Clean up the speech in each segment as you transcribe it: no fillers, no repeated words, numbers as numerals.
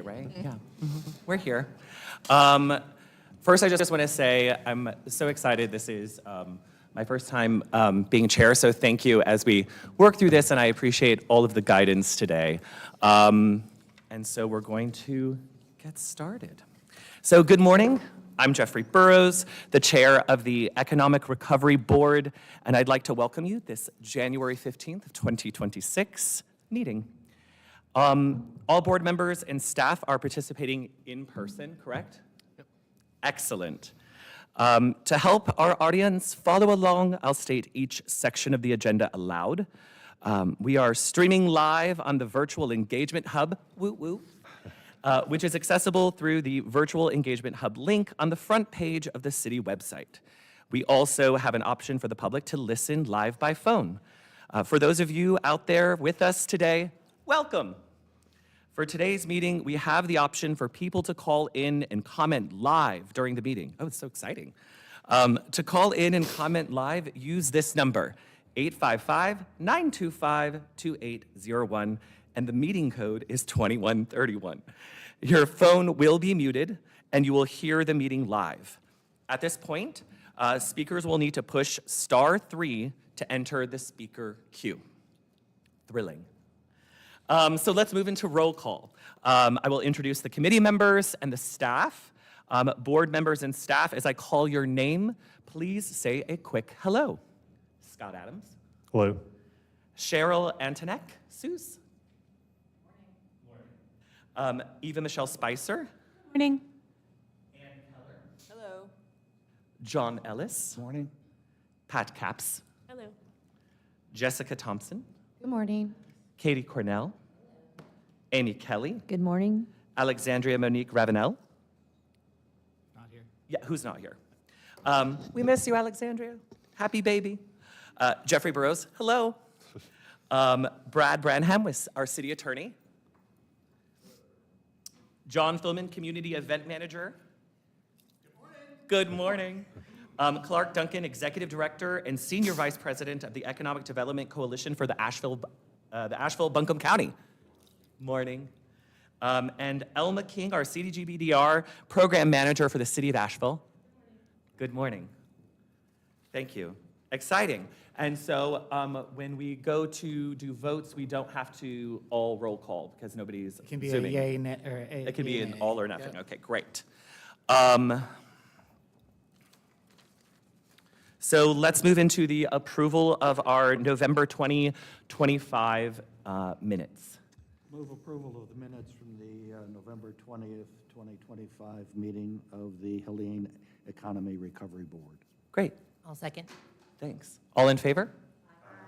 Right? Yeah. We're here. First, I just want to say I'm so excited. This is my first time being chair, so thank you as we work through this, and I appreciate all of the guidance today. And so we're going to get started. So good morning. I'm Jeffrey Burrows, the chair of the Economic Recovery Board, and I'd like to welcome you this January 15th of 2026 meeting. All board members and staff are participating in person, correct? Yep. Excellent. To help our audience follow along, I'll state each section of the agenda aloud. We are streaming live on the Virtual Engagement Hub, which is accessible through the Virtual Engagement Hub link on the front page of the city website. We also have an option for the public to listen live by phone. For those of you out there with us today, welcome. For today's meeting, we have the option for people to call in and comment live during the meeting. Oh, it's so exciting. To call in and comment live, use this number, 855-925-2801, and the meeting code is 2131. Your phone will be muted, and you will hear the meeting live. At this point, speakers will need to push *3 to enter the speaker queue. Thrilling. So let's move into roll call. I will introduce the committee members and the staff. Board members and staff, as I call your name, please say a quick hello. Scott Adams. Hello. Cheryl Antonek. Suze. Morning. Eva Michelle Spicer. Morning. Ann Keller. Hello. John Ellis. Morning. Pat Capps. Hello. Jessica Thompson. Good morning. Katie Cornell. Amy Kelly. Good morning. Alexandria Monique Ravenel. Not here. Yeah, who's not here? We miss you, Alexandria. Happy baby. Jeffrey Burrows, hello. Brad Branham was our city attorney. John Philman, community event manager. Good morning. Good morning. Clark Duncan, executive director and senior vice president of the Economic Development Coalition for the Asheville Buncombe County. Morning. And Elma King, our CDGBDR program manager for the city of Asheville. Good morning. Thank you. Exciting. And so when we go to do votes, we don't have to all roll call because nobody's It can be Zooming. a yay or a It can be an all or nothing. Yep. Okay, great. So let's move into the approval of our November 2025 minutes. Move approval of the minutes from the November 20th, 2025 meeting of the Helene Economy Recovery Board. Great, I'll second. thanks. All in favor?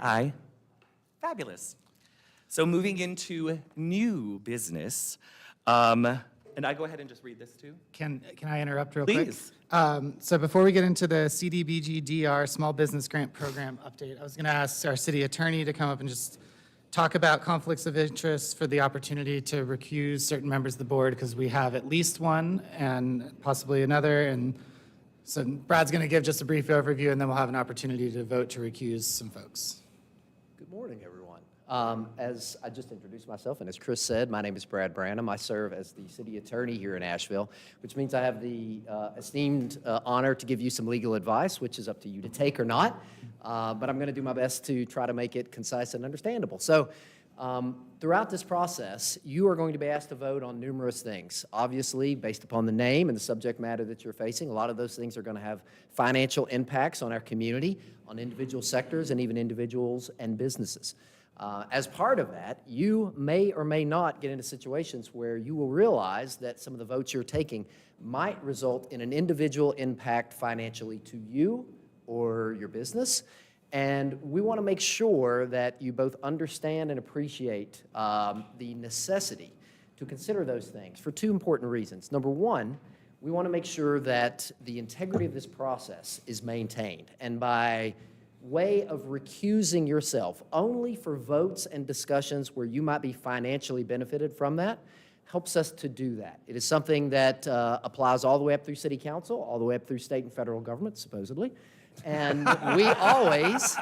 Aye. Fabulous. So moving into new business, and I go ahead and just read this too? Can I interrupt real Please. quick? So before we get into the CDBG-DR Small Business Grant Program update, I was going to ask our city attorney to come up and just talk about conflicts of interest for the opportunity to recuse certain members of the board because we have at least one and possibly another. And so Brad's going to give just a brief overview and then we'll have an opportunity to vote to recuse some folks. Good morning, everyone. As I just introduced myself, and as Chris said, my name is Brad Branham. I serve as the city attorney here in Asheville, which means I have the esteemed honor to give you some legal advice, which is up to you to take or not. But I'm going to do my best to try to make it concise and understandable. So throughout this process, you are going to be asked to vote on numerous things. Obviously, based upon the name and the subject matter that you're facing, a lot of those things are going to have financial impacts on our community, on individual sectors, and even individuals and businesses. As part of that, you may or may not get into situations where you will realize that some of the votes you're taking might result in an individual impact financially to you or your business. And we want to make sure that you both understand and appreciate the necessity to consider those things for two important reasons. Number one, we want to make sure that the integrity of this process is maintained. And by way of recusing yourself only for votes and discussions where you might be financially benefited from that helps us to do that. It is something that applies all the way up through city council, all the way up through state and federal government, supposedly. And we always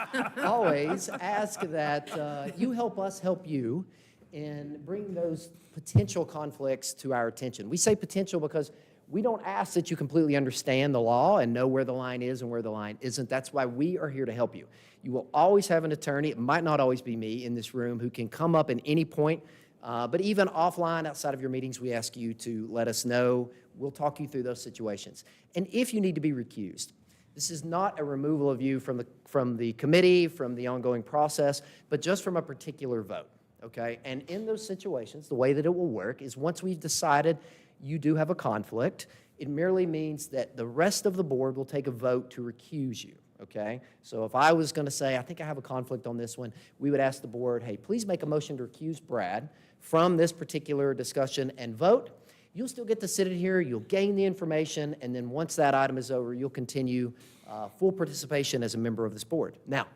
ask that you help us help you in bringing those potential conflicts to our attention. We say potential because we don't ask that you completely understand the law and know where the line is and where the line isn't. That's why we are here to help you. You will always have an attorney, it might not always be me in this room, who can come up at any point, but even offline, outside of your meetings, we ask you to let us know. We'll talk you through those situations. And if you need to be recused, this is not a removal of you from the committee, from the ongoing process, but just from a particular vote, okay? And in those situations, the way that it will work is once we've decided you do have a conflict, it merely means that the rest of the board will take a vote to recuse you, okay? So if I was going to say, I think I have a conflict on this one, we would ask the board, hey, please make a motion to recuse Brad from this particular discussion and vote. You'll still get to sit in here, you'll gain the information, and then once that item is over, you'll continue full participation as a member of this board. Now,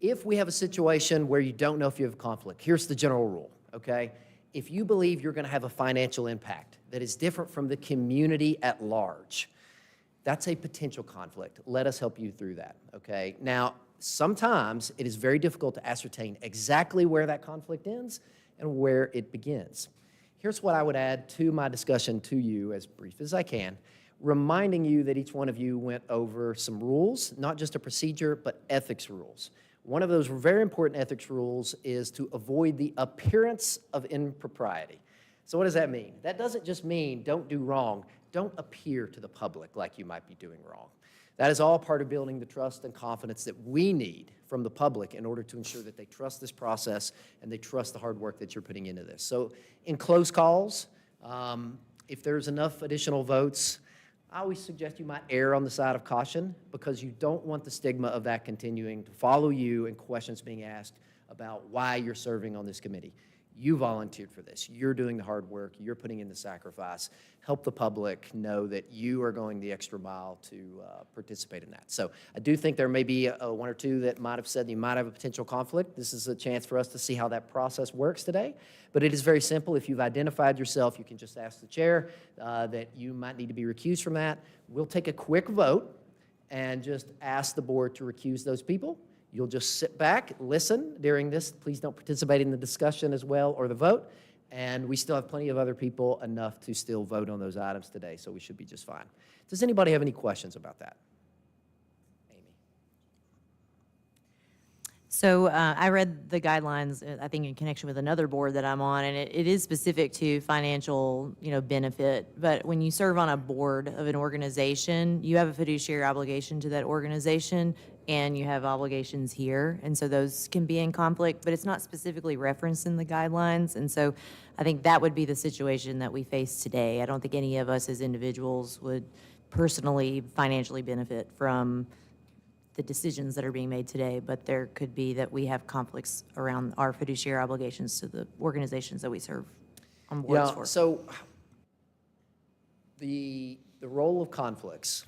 if we have a situation where you don't know if you have a conflict, here's the general rule, okay? If you believe you're going to have a financial impact that is different from the community at large, that's a potential conflict. Let us help you through that, okay? Now, sometimes it is very difficult to ascertain exactly where that conflict ends and where it begins. Here's what I would add to my discussion to you, as brief as I can, reminding you that each one of you went over some rules, not just a procedure, but ethics rules. One of those very important ethics rules is to avoid the appearance of impropriety. So what does that mean? That doesn't just mean don't do wrong, don't appear to the public like you might be doing wrong. That is all part of building the trust and confidence that we need from the public in order to ensure that they trust this process and they trust the hard work that you're putting into this. So in close calls, if there's enough additional votes, I always suggest you might err on the side of caution because you don't want the stigma of that continuing to follow you and questions being asked about why you're serving on this committee. You volunteered for this. You're doing the hard work. You're putting in the sacrifice. Help the public know that you are going the extra mile to participate in that. So I do think there may be one or two that might have said you might have a potential conflict. This is a chance for us to see how that process works today. But it is very simple. If you've identified yourself, you can just ask the chair that you might need to be recused from that. We'll take a quick vote and just ask the board to recuse those people. You'll just sit back, listen during this. Please don't participate in the discussion as well or the vote. And we still have plenty of other people enough to still vote on those items today, so we should be just fine. Does anybody have any questions about that? Amy. So I read the guidelines, I think in connection with another board that I'm on, and it is specific to financial, benefit. But when you serve on a board of an organization, you have a fiduciary obligation to that organization, and you have obligations here, and so those can be in conflict, but it's not specifically referenced in the guidelines, and so I think that would be the situation that we face today. I don't think any of us as individuals would personally financially benefit from the decisions that are being made today, but there could be that we have conflicts around our fiduciary obligations to the organizations that we serve on boards for. So the role of conflicts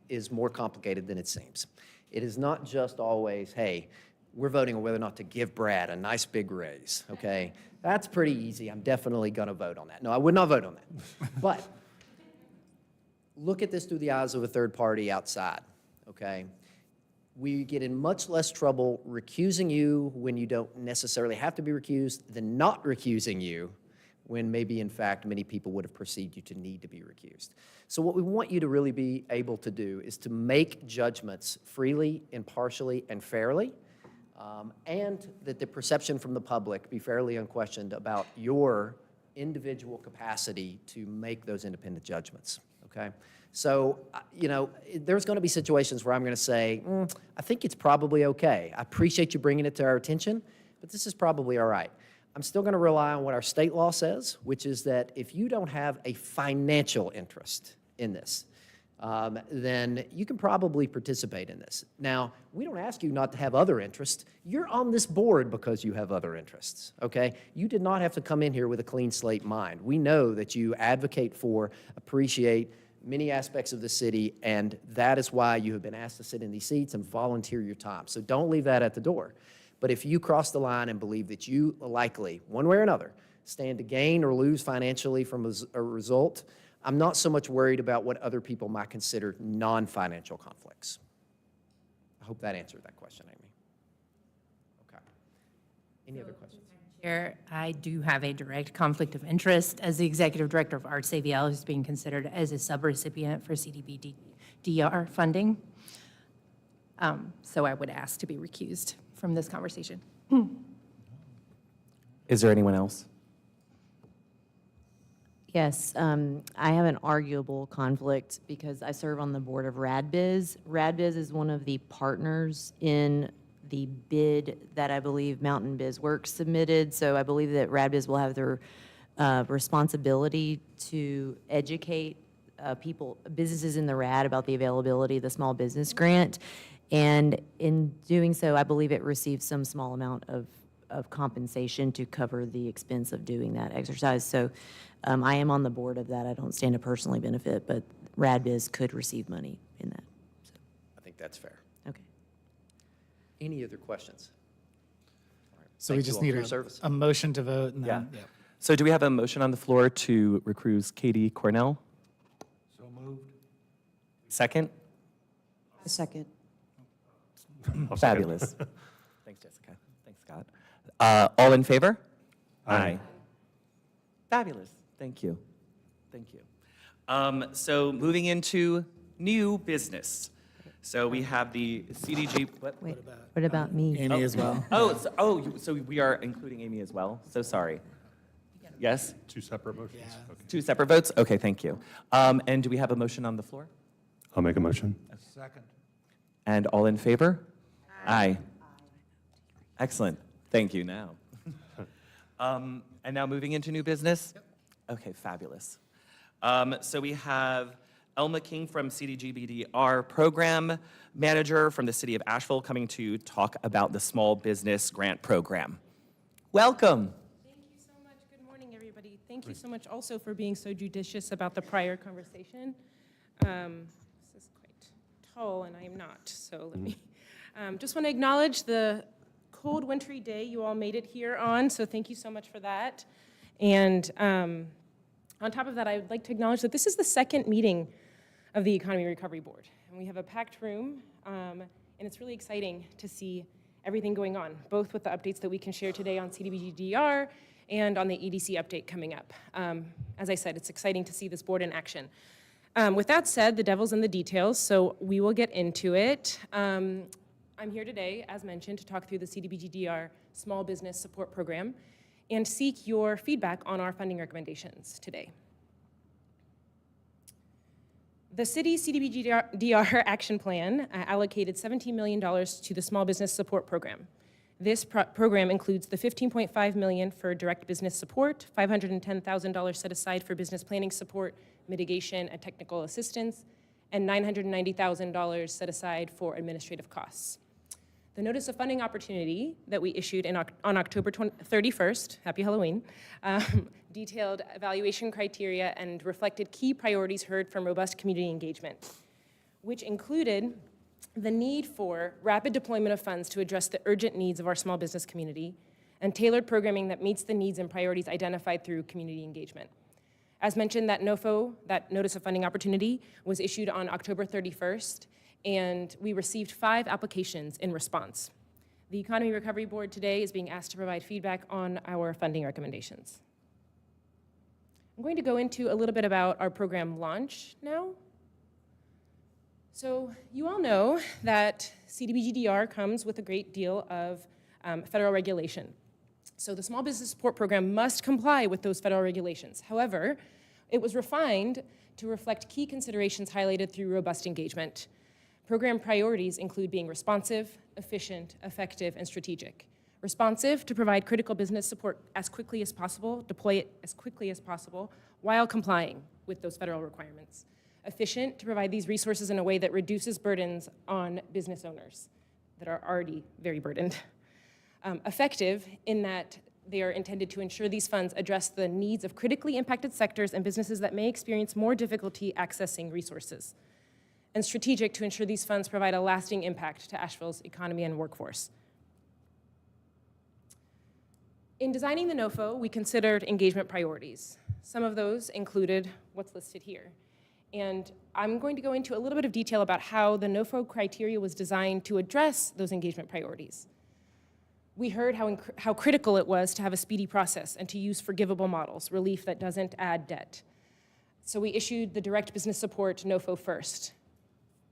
is more complicated than it seems. It is not just always, hey, we're voting on whether or not to give Brad a nice big raise, okay? That's pretty easy. I'm definitely going to vote on that. No, I would not vote on that. But look at this through the eyes of a third party outside, okay? We get in much less trouble recusing you when you don't necessarily have to be recused than not recusing you when maybe, in fact, many people would have perceived you to need to be recused. So what we want you to really be able to do is to make judgments freely, impartially, and fairly, and that the perception from the public be fairly unquestioned about your individual capacity to make those independent judgments, okay? So, there's going to be situations where I'm going to say, I think it's probably okay. I appreciate you bringing it to our attention, but this is probably all right. I'm still going to rely on what our state law says, which is that if you don't have a financial interest in this, then you can probably participate in this. Now, we don't ask you not to have other interests. You're on this board because you have other interests, okay? You did not have to come in here with a clean slate mind. We know that you advocate for, appreciate many aspects of the city, and that is why you have been asked to sit in these seats and volunteer your time. So don't leave that at the door. But if you cross the line and believe that you likely, one way or another, stand to gain or lose financially from a result, I'm not so much worried about what other people might consider non-financial conflicts. I hope that answered that question, Amy. Okay. Any other questions? Chair, I do have a direct conflict of interest as the Executive Director of Arts AVL, who's being considered as a subrecipient for CDBG-DR funding. So I would ask to be recused from this conversation. Is there anyone else? Yes, I have an arguable conflict because I serve on the board of RadBiz. RadBiz is one of the partners in the bid that I believe Mountain Biz Works submitted. So I believe that RadBiz will have their responsibility to educate businesses in the RAD about the availability of the small business grant. And in doing so, I believe it receives some small amount of compensation to cover the expense of doing that exercise. So I am on the board of that. I don't stand to personally benefit, but RadBiz could receive money in that. So, I think that's fair. okay. Any other questions? So we Thank you just all need for your service. a motion to vote and then, Yeah. So do we have a motion on the floor to recuse Katie Cornell? So moved. Second? A second. Fabulous. Thanks, Jessica. Thanks, Scott. All in favor? Aye. Fabulous. Thank you. Thank you. So moving into new business. So we have the CDG. Wait, what about me? Amy as well. So we are including Amy as well? So sorry. Yes? Two separate motions? Okay. Two separate votes? Okay, thank you. And do we have a motion on the floor? I'll make a motion. Second. And all in favor? Aye. Excellent. Thank you now. And now moving into new business? Okay, fabulous. So we have Elma King from CDGBDR Program Manager from the City of Asheville coming to talk about the Small Business Grant Program. Welcome. Thank you so much. Good morning, everybody. Thank you so much also for being so judicious about the prior conversation. This is quite tall, and I am not, so let me. Just want to acknowledge the cold, wintry day you all made it here on, so thank you so much for that. And on top of that, I would like to acknowledge that this is the second meeting of the Economy Recovery Board. And we have a packed room, and it's really exciting to see everything going on, both with the updates that we can share today on CDBG-DR and on the EDC update coming up. As I said, it's exciting to see this board in action. With that said, the devil's in the details, so we will get into it. I'm here today, as mentioned, to talk through the CDBG-DR Small Business Support Program and seek your feedback on our funding recommendations today. The city's CDBG-DR action plan allocated $17 million to the Small Business Support Program. This program includes the $15.5 million for direct business support, $510,000 set aside for business planning support, mitigation, and technical assistance, and $990,000 set aside for administrative costs. The Notice of Funding Opportunity that we issued on October 31st, happy Halloween, detailed evaluation criteria and reflected key priorities heard from robust community engagement, which included the need for rapid deployment of funds to address the urgent needs of our small business community and tailored programming that meets the needs and priorities identified through community engagement. As mentioned, that NOFO, that Notice of Funding Opportunity, was issued on October 31st, and we received 5 applications in response. The Economy Recovery Board today is being asked to provide feedback on our funding recommendations. I'm going to go into a little bit about our program launch now. So you all know that CDBG-DR comes with a great deal of federal regulation. So the Small Business Support Program must comply with those federal regulations. However, it was refined to reflect key considerations highlighted through robust engagement. Program priorities include being responsive, efficient, effective, and strategic. Responsive, to provide critical business support as quickly as possible, deploy it as quickly as possible, while complying with those federal requirements. Efficient, to provide these resources in a way that reduces burdens on business owners that are already very burdened. Effective, in that they are intended to ensure these funds address the needs of critically impacted sectors and businesses that may experience more difficulty accessing resources. And strategic, to ensure these funds provide a lasting impact to Asheville's economy and workforce. In designing the NOFO, we considered engagement priorities. Some of those included what's listed here. And I'm going to go into a little bit of detail about how the NOFO criteria was designed to address those engagement priorities. We heard how critical it was to have a speedy process and to use forgivable models, relief that doesn't add debt. So we issued the direct business support NOFO first.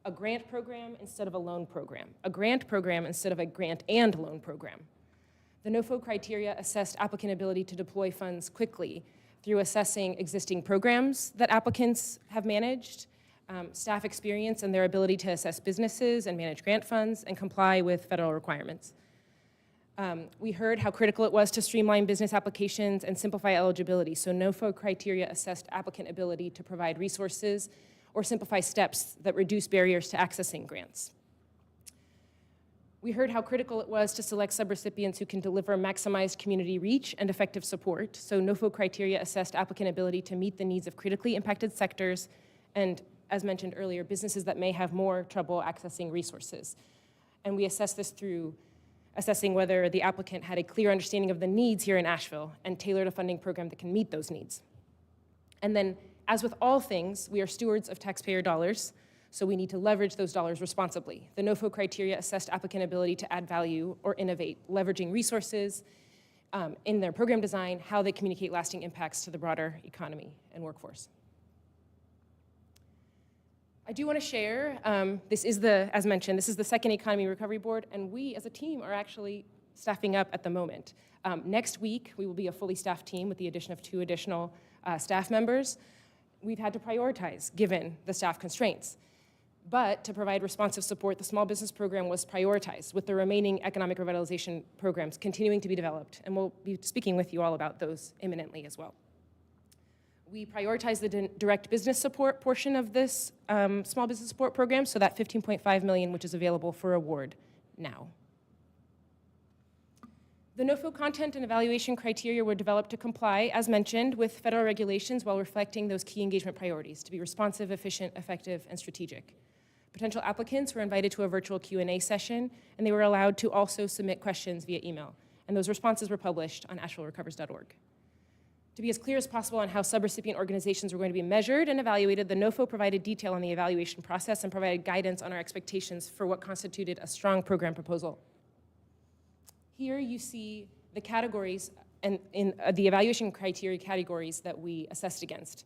A grant program instead of a loan program. A grant program instead of a grant and loan program. The NOFO criteria assessed applicant ability to deploy funds quickly through assessing existing programs that applicants have managed, staff experience and their ability to assess businesses and manage grant funds and comply with federal requirements. We heard how critical it was to streamline business applications and simplify eligibility, so NOFO criteria assessed applicant ability to provide resources or simplify steps that reduce barriers to accessing grants. We heard how critical it was to select subrecipients who can deliver maximized community reach and effective support, so NOFO criteria assessed applicant ability to meet the needs of critically impacted sectors and, as mentioned earlier, businesses that may have more trouble accessing resources. And we assessed this through assessing whether the applicant had a clear understanding of the needs here in Asheville and tailored a funding program that can meet those needs. And then, as with all things, we are stewards of taxpayer dollars, so we need to leverage those dollars responsibly. The NOFO criteria assessed applicant ability to add value or innovate, leveraging resources in their program design, how they communicate lasting impacts to the broader economy and workforce. I do want to share, as mentioned, this is the second Economy Recovery Board, and we as a team are actually staffing up at the moment. Next week, we will be a fully staffed team with the addition of 2 additional staff members. We've had to prioritize given the staff constraints. But to provide responsive support, the small business program was prioritized with the remaining economic revitalization programs continuing to be developed, and we'll be speaking with you all about those imminently as well. We prioritize the direct business support portion of this small business support program, so that $15.5 million, which is available for award now. The NOFO content and evaluation criteria were developed to comply, as mentioned, with federal regulations while reflecting those key engagement priorities to be responsive, efficient, effective, and strategic. Potential applicants were invited to a virtual Q&A session, and they were allowed to also submit questions via email, and those responses were published on ashevillerecovers.org. To be as clear as possible on how subrecipient organizations were going to be measured and evaluated, the NOFO provided detail on the evaluation process and provided guidance on our expectations for what constituted a strong program proposal. Here you see the categories and in the evaluation criteria categories that we assessed against.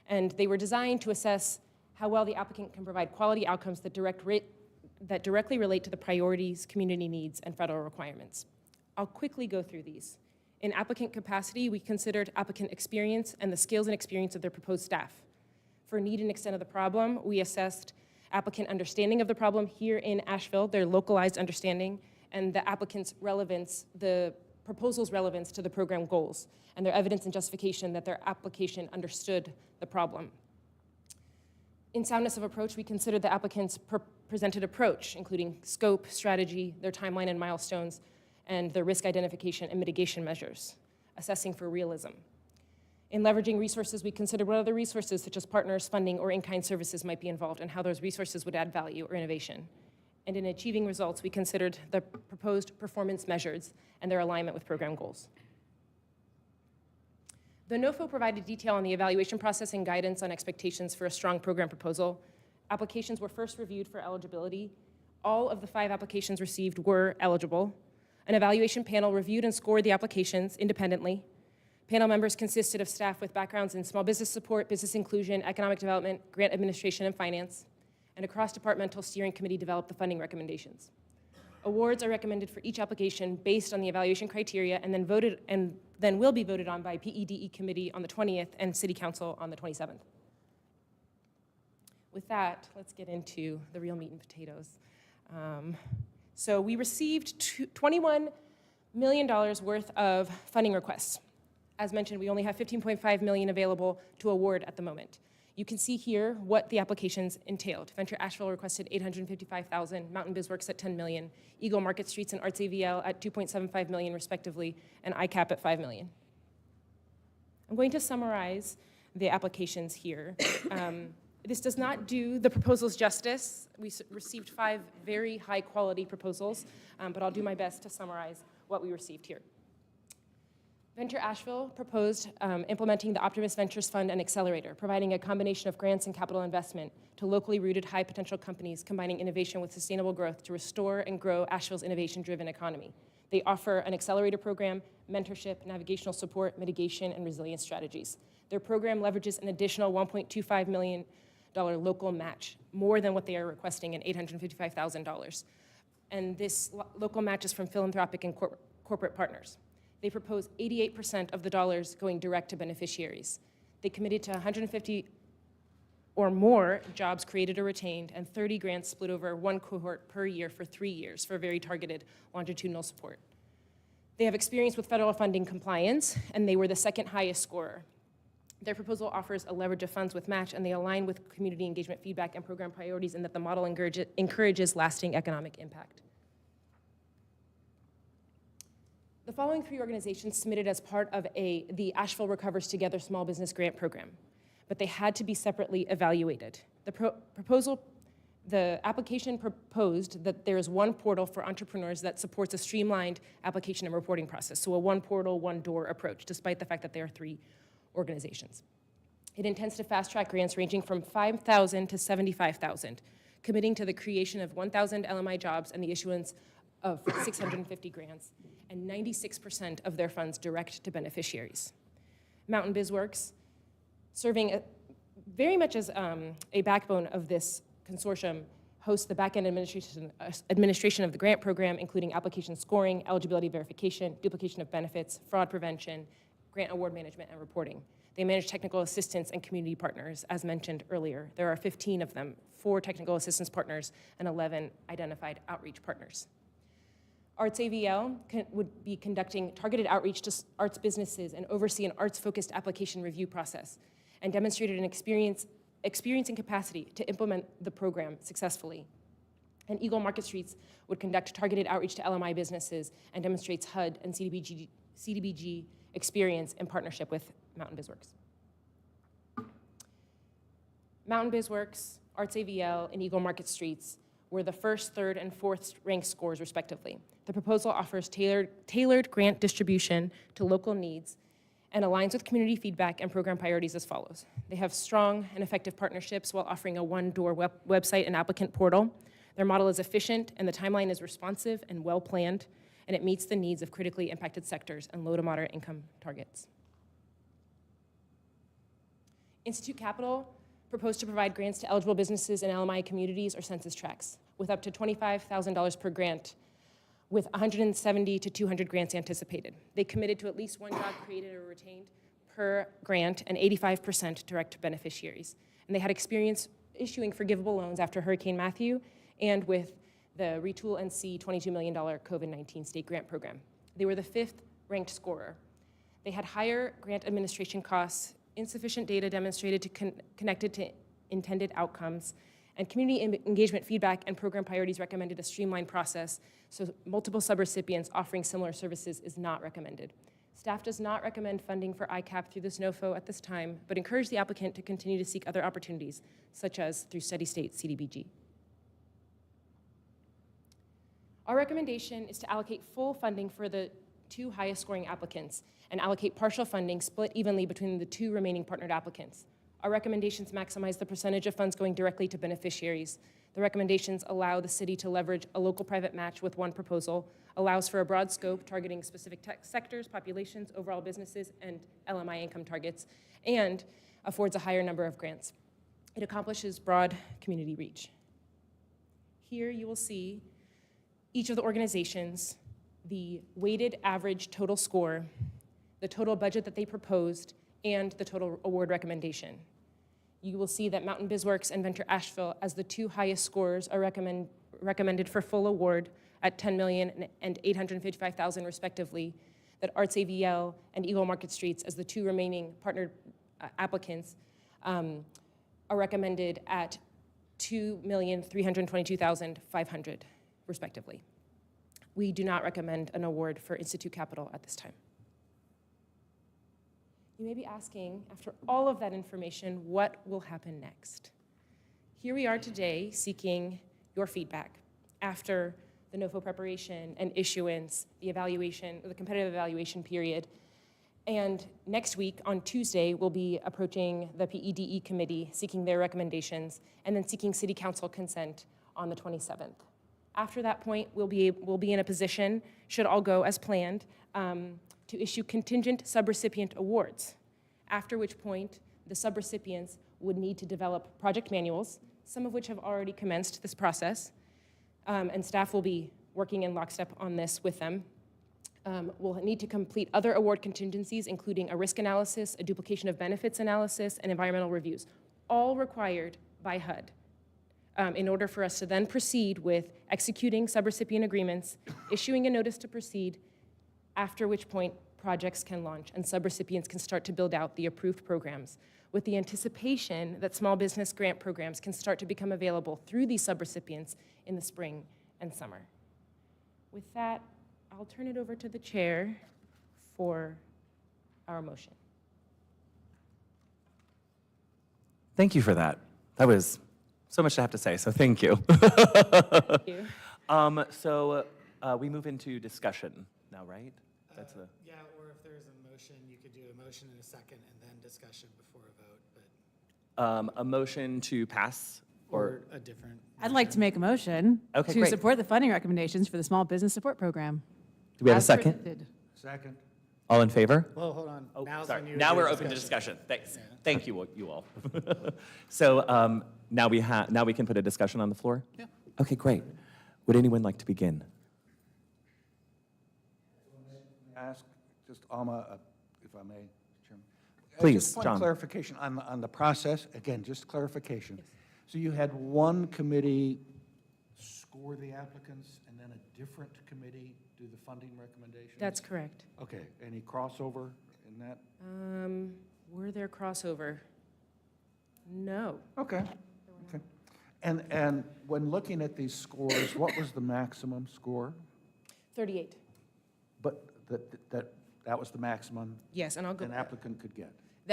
And they were designed to assess how well the applicant can provide quality outcomes that directly relate to the priorities, community needs, and federal requirements. I'll quickly go through these. In applicant capacity, we considered applicant experience and the skills and experience of their proposed staff. For need and extent of the problem, we assessed applicant understanding of the problem here in Asheville, their localized understanding, and the applicant's relevance, the proposal's relevance to the program goals, and their evidence and justification that their application understood the problem. In soundness of approach, we considered the applicant's presented approach, including scope, strategy, their timeline and milestones, and their risk identification and mitigation measures, assessing for realism. In leveraging resources, we considered what other resources, such as partners, funding, or in-kind services might be involved, and how those resources would add value or innovation. And in achieving results, we considered the proposed performance measures and their alignment with program goals. The NOFO provided detail on the evaluation process and guidance on expectations for a strong program proposal. Applications were first reviewed for eligibility. All of the 5 applications received were eligible. An evaluation panel reviewed and scored the applications independently. Panel members consisted of staff with backgrounds in small business support, business inclusion, economic development, grant administration, and finance. And a cross-departmental steering committee developed the funding recommendations. Awards are recommended for each application based on the evaluation criteria and then will be voted on by PEDE committee on the 20th and City Council on the 27th. With that, let's get into the real meat and potatoes. So we received $21 million worth of funding requests. As mentioned, we only have $15.5 million available to award at the moment. You can see here what the applications entailed. Venture Asheville requested $855,000, Mountain BizWorks at $10 million, Eagle Market Streets and Arts AVL at $2.75 million respectively, and ICAP at $5 million. I'm going to summarize the applications here. This does not do the proposals justice. We received 5 very high quality proposals, but I'll do my best to summarize what we received here. Venture Asheville proposed implementing the Optimist Ventures Fund and Accelerator, providing a combination of grants and capital investment to locally rooted high potential companies, combining innovation with sustainable growth to restore and grow Asheville's innovation-driven economy. They offer an accelerator program, mentorship, navigational support, mitigation, and resilience strategies. Their program leverages an additional $1.25 million local match, more than what they are requesting in $855,000. And this local match is from philanthropic and corporate partners. They propose 88% of the dollars going direct to beneficiaries. They committed to 150 or more jobs created or retained, and 30 grants split over one cohort per year for 3 years for very targeted longitudinal support. They have experience with federal funding compliance, and they were the second highest scorer. Their proposal offers a leverage of funds with match, and they align with community engagement feedback and program priorities in that the model encourages lasting economic impact. The following 3 organizations submitted as part of the Asheville Recovers Together small business grant program, but they had to be separately evaluated. The application proposed that there is one portal for entrepreneurs that supports a streamlined application and reporting process, so a one portal, one door approach, despite the fact that there are 3 organizations. It intends to fast-track grants ranging from $5,000 to $75,000, committing to the creation of 1,000 LMI jobs and the issuance of 650 grants, and 96% of their funds direct to beneficiaries. Mountain BizWorks, serving very much as a backbone of this consortium, hosts the back-end administration of the grant program, including application scoring, eligibility verification, duplication of benefits, fraud prevention, grant award management, and reporting. They manage technical assistance and community partners, as mentioned earlier. There are 15 of them, 4 technical assistance partners and 11 identified outreach partners. Arts AVL would be conducting targeted outreach to arts businesses and oversee an arts-focused application review process, and demonstrated an experience and capacity to implement the program successfully. And Eagle Market Streets would conduct targeted outreach to LMI businesses and demonstrates HUD and CDBG experience in partnership with Mountain BizWorks. Mountain BizWorks, Arts AVL, and Eagle Market Streets were the first, third, and fourth ranked scores, respectively. The proposal offers tailored grant distribution to local needs and aligns with community feedback and program priorities as follows. They have strong and effective partnerships while offering a one-door website and applicant portal. Their model is efficient, and the timeline is responsive and well-planned, and it meets the needs of critically impacted sectors and low to moderate income targets. Institute Capital proposed to provide grants to eligible businesses in LMI communities or census tracts with up to $25,000 per grant, with 170 to 200 grants anticipated. They committed to at least one job created or retained per grant and 85% direct to beneficiaries. And they had experience issuing forgivable loans after Hurricane Matthew and with the Retool NC $22 million COVID-19 state grant program. They were the 5th ranked scorer. They had higher grant administration costs, insufficient data demonstrated to connected to intended outcomes, and community engagement feedback and program priorities recommended a streamlined process, so multiple subrecipients offering similar services is not recommended. Staff does not recommend funding for ICAP through this NOFO at this time, but encourage the applicant to continue to seek other opportunities, such as through steady state CDBG. Our recommendation is to allocate full funding for the 2 highest scoring applicants and allocate partial funding split evenly between the 2 remaining partnered applicants. Our recommendations maximize the percentage of funds going directly to beneficiaries. The recommendations allow the city to leverage a local private match with one proposal, allows for a broad scope targeting specific sectors, populations, overall businesses, and LMI income targets, and affords a higher number of grants. It accomplishes broad community reach. Here you will see each of the organizations, the weighted average total score, the total budget that they proposed, and the total award recommendation. You will see that Mountain BizWorks and Venture Asheville, as the 2 highest scorers, are recommended for full award at $10 million and $855,000 respectively, that Arts AVL and Eagle Market Streets, as the 2 remaining partnered applicants, are recommended at $2,322,500 respectively. We do not recommend an award for Institute Capital at this time. You may be asking, after all of that information, what will happen next? Here we are today seeking your feedback after the NOFO preparation and issuance, the evaluation, the competitive evaluation period. And next week, on Tuesday, we'll be approaching the PEDE committee, seeking their recommendations, and then seeking city council consent on the 27th. After that point, we'll be in a position, should all go as planned, to issue contingent subrecipient awards, after which point the subrecipients would need to develop project manuals, some of which have already commenced this process, and staff will be working in lockstep on this with them. We'll need to complete other award contingencies, including a risk analysis, a duplication of benefits analysis, and environmental reviews, all required by HUD in order for us to then proceed with executing subrecipient agreements, issuing a notice to proceed, after which point projects can launch and subrecipients can start to build out the approved programs, with the anticipation that small business grant programs can start to become available through these subrecipients in the spring and summer. With that, I'll turn it over to the chair for our motion. Thank you for that. That was so much to have to say, so thank you. Thank you. So we move into discussion now, right? That's the. Yeah, or if there's a motion, you could do a motion in a second and then discussion before a vote, but. A motion to pass Or a different. I'd like to make a motion Okay, to great. support the funding recommendations for the Small Business Support Program. Do we have a as second? presented. Second. All in favor? Well, hold on. Oh, Now's sorry. when you Now do we're open to discussion. Thanks. Thank you, you all. So now we can put a discussion on the floor? Yeah. Okay, great. Would anyone like to begin? Ask, just Alma, if I may, Chairman. Please, Just point John. of clarification on the process, again, just clarification. So you had one committee score the applicants and then a different committee do the funding recommendations? That's correct. Okay, any crossover in that? Were there crossover? No. Okay, okay. And when looking at these scores, what was the maximum score? 38. But that was the maximum Yes, and I'll go. an applicant could get?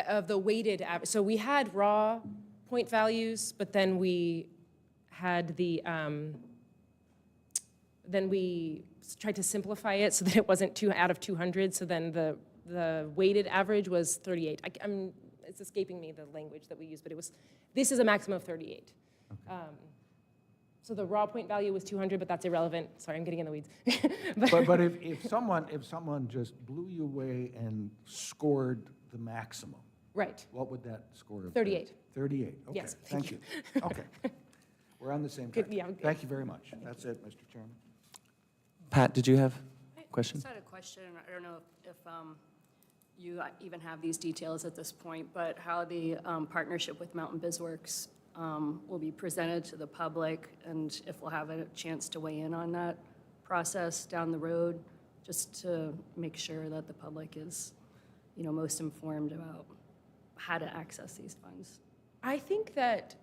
Of the weighted average, so we had raw point values, but then we had the, then we tried to simplify it so that it wasn't out of 200, so then the weighted average was 38. It's escaping me the language that we used, but this is a maximum of 38. So the raw point value was 200, but that's irrelevant. Sorry, I'm getting in the weeds. But if someone just blew you away and scored the maximum, Right. what would that score have been? 38. 38, okay. Yes, Thank you. Okay. We're on the same Good, track. yeah, good. Thank you very much. That's it, Mr. Chairman. Pat, did you have a I question? just had a question. I don't know if you even have these details at this point, but how the partnership with Mountain BizWorks will be presented to the public, and if we'll have a chance to weigh in on that process down the road, just to make sure that the public is, most informed about how to access these funds. I think that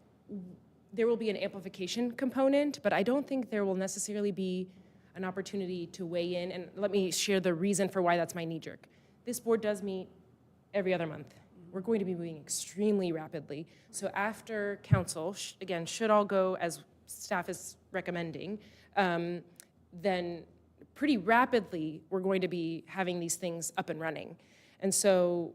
there will be an amplification component, but I don't think there will necessarily be an opportunity to weigh in. And let me share the reason for why that's my knee jerk. This board does meet every other month. We're going to be moving extremely rapidly. So after council, again, should all go as staff is recommending, then pretty rapidly, we're going to be having these things up and running. And so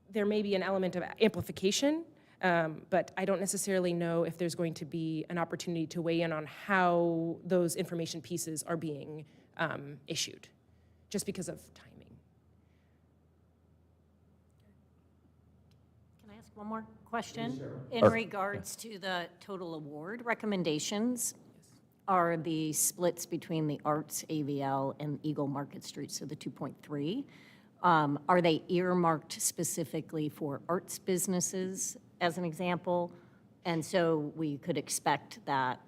there may be an element of amplification, but I don't necessarily know if there's going to be an opportunity to weigh in on how those information pieces are being issued, just because of timing. Can I ask one more question? In regards to the total award recommendations, are the splits between the Arts AVL and Eagle Market Street, so the 2.3, are they earmarked specifically for arts businesses, as an example? And so we could expect that,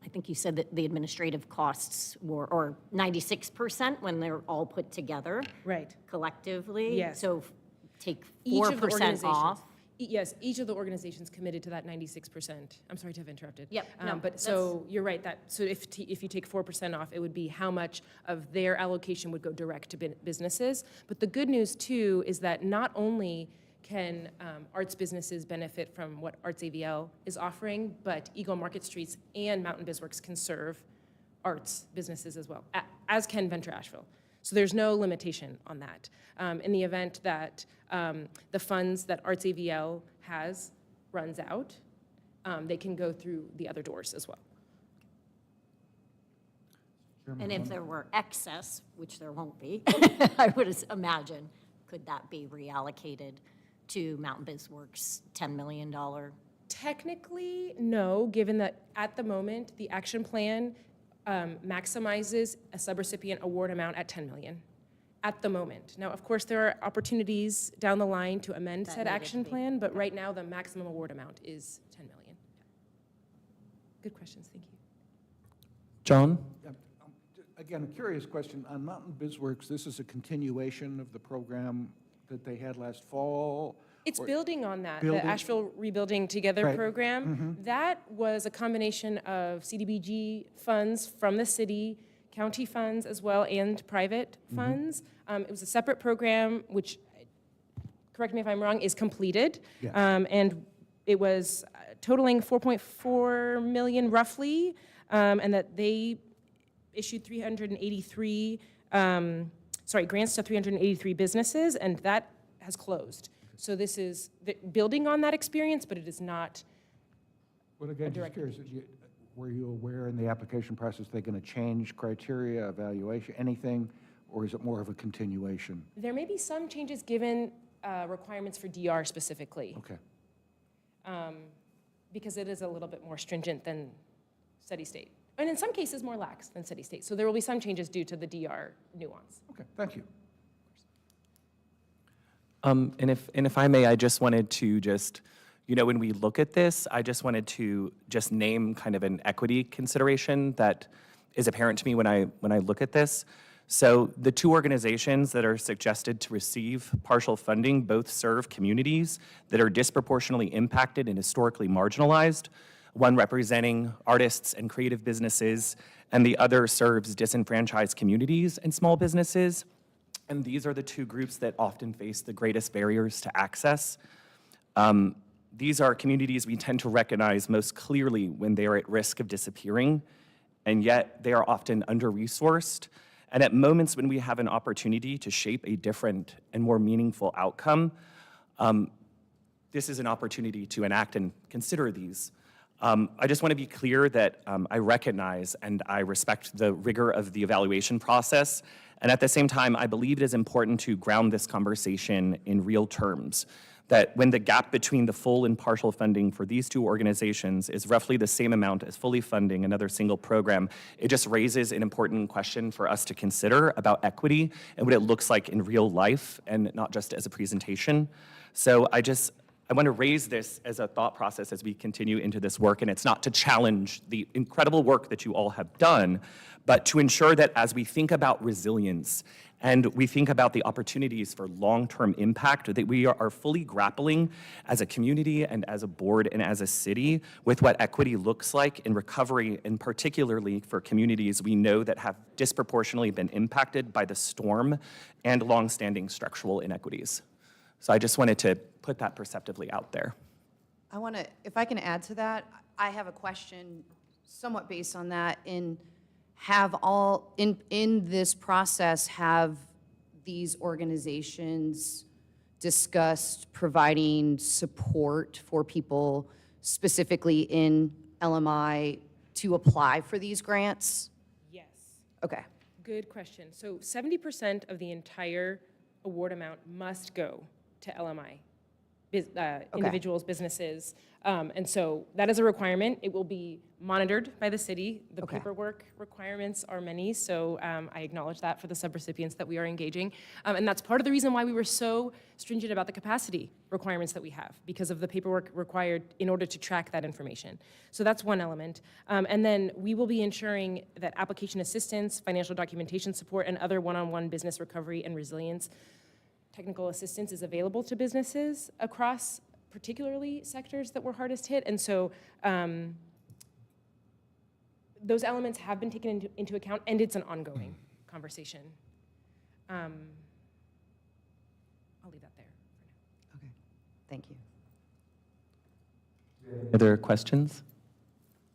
I think you said that the administrative costs were, or 96% when they're all put together. Right. Collectively? Yes. So take Each of the 4% organizations. off? Yes, each of the organizations committed to that 96%. I'm sorry to have interrupted. Yep, no, But so you're right, so if you take 4% off, it would be how much of their allocation would go direct to businesses. But the good news too is that not only can arts businesses benefit from what Arts AVL is offering, but Eagle Market Streets and Mountain BizWorks can serve arts businesses as well, as can Venture Asheville. So there's no limitation on that. In the event that the funds that Arts AVL has runs out, they can go through the other doors as well. And if there were excess, which there won't be, I would imagine, could that be reallocated to Mountain BizWorks' $10 million? Technically, no, given that at the moment, the action plan maximizes a subrecipient award amount at 10 million at the moment. Now, of course, there are opportunities down the line to amend said needed to action be. plan, but right now, the maximum award amount is 10 million. Good questions, thank you. John? Again, a curious question. On Mountain BizWorks, this is a continuation of the program that they had last fall? It's or- building on that, Building? the Asheville Rebuilding Together Right. program. That was a combination of CDBG funds from the city, county funds as well, and private funds. It was a separate program, which, correct me if I'm wrong, is completed. Yeah. And it was totaling 4.4 million roughly, and that they issued 383, grants to 383 businesses, and that has closed. So this is building on that experience, but it is not. Well, again, just direct curious, were you aware in the application process they're going to change criteria, evaluation, anything, or is it more of a continuation? There may be some changes given requirements for DR specifically, Okay. because it is a little bit more stringent than steady state. And in some cases, more lax than steady state. So there will be some changes due to the DR nuance. Okay, thank you. And if I may, I just wanted to when we look at this, I just wanted to just name kind of an equity consideration that is apparent to me when I look at this. So the two organizations that are suggested to receive partial funding both serve communities that are disproportionately impacted and historically marginalized, one representing artists and creative businesses, and the other serves disenfranchised communities and small businesses. And these are the two groups that often face the greatest barriers to access. These are communities we tend to recognize most clearly when they are at risk of disappearing, and yet they are often under-resourced. And at moments when we have an opportunity to shape a different and more meaningful outcome, this is an opportunity to enact and consider these. I just want to be clear that I recognize and I respect the rigor of the evaluation process. And at the same time, I believe it is important to ground this conversation in real terms. That when the gap between the full and partial funding for these two organizations is roughly the same amount as fully funding another single program, it just raises an important question for us to consider about equity and what it looks like in real life and not just as a presentation. So I want to raise this as a thought process as we continue into this work, and it's not to challenge the incredible work that you all have done, but to ensure that as we think about resilience and we think about the opportunities for long-term impact, that we are fully grappling as a community and as a board and as a city with what equity looks like in recovery, and particularly for communities we know that have disproportionately been impacted by the storm and longstanding structural inequities. So I just wanted to put that perceptively out there. I want to, if I can add to that, I have a question somewhat based on that. In this process, have these organizations discussed providing support for people specifically in LMI to apply for these grants? Yes. Okay. Good question. So 70% of the entire award amount must go to LMI, individuals, businesses. And so that is a requirement. It will be monitored by the city. The paperwork requirements are many, so I acknowledge that for the subrecipients that we are engaging. And that's part of the reason why we were so stringent about the capacity requirements that we have, because of the paperwork required in order to track that information. So that's one element. And then we will be ensuring that application assistance, financial documentation support, and other one-on-one business recovery and resilience technical assistance is available to businesses across particularly sectors that were hardest hit. And so those elements have been taken into account, and it's an ongoing conversation. I'll leave that there for now. Okay. Thank you. Other questions?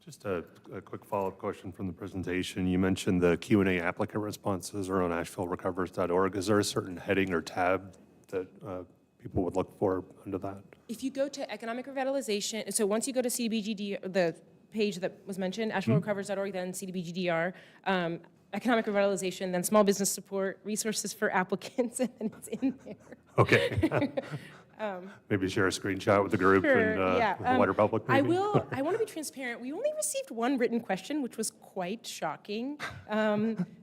Just a quick follow-up question from the presentation. You mentioned the Q&A applicant responses are on AshevilleRecovers.org. Is there a certain heading or tab that people would look for under that? If you go to economic revitalization, so once you go to CDBGD, the page that was mentioned, AshevilleRecovers.org, then CDBGDR, economic revitalization, then small business support, resources for applicants, and then it's in there. Okay. Maybe share a screenshot with the group Sure, and yeah. with the wider public, I maybe? want to be transparent. We only received one written question, which was quite shocking.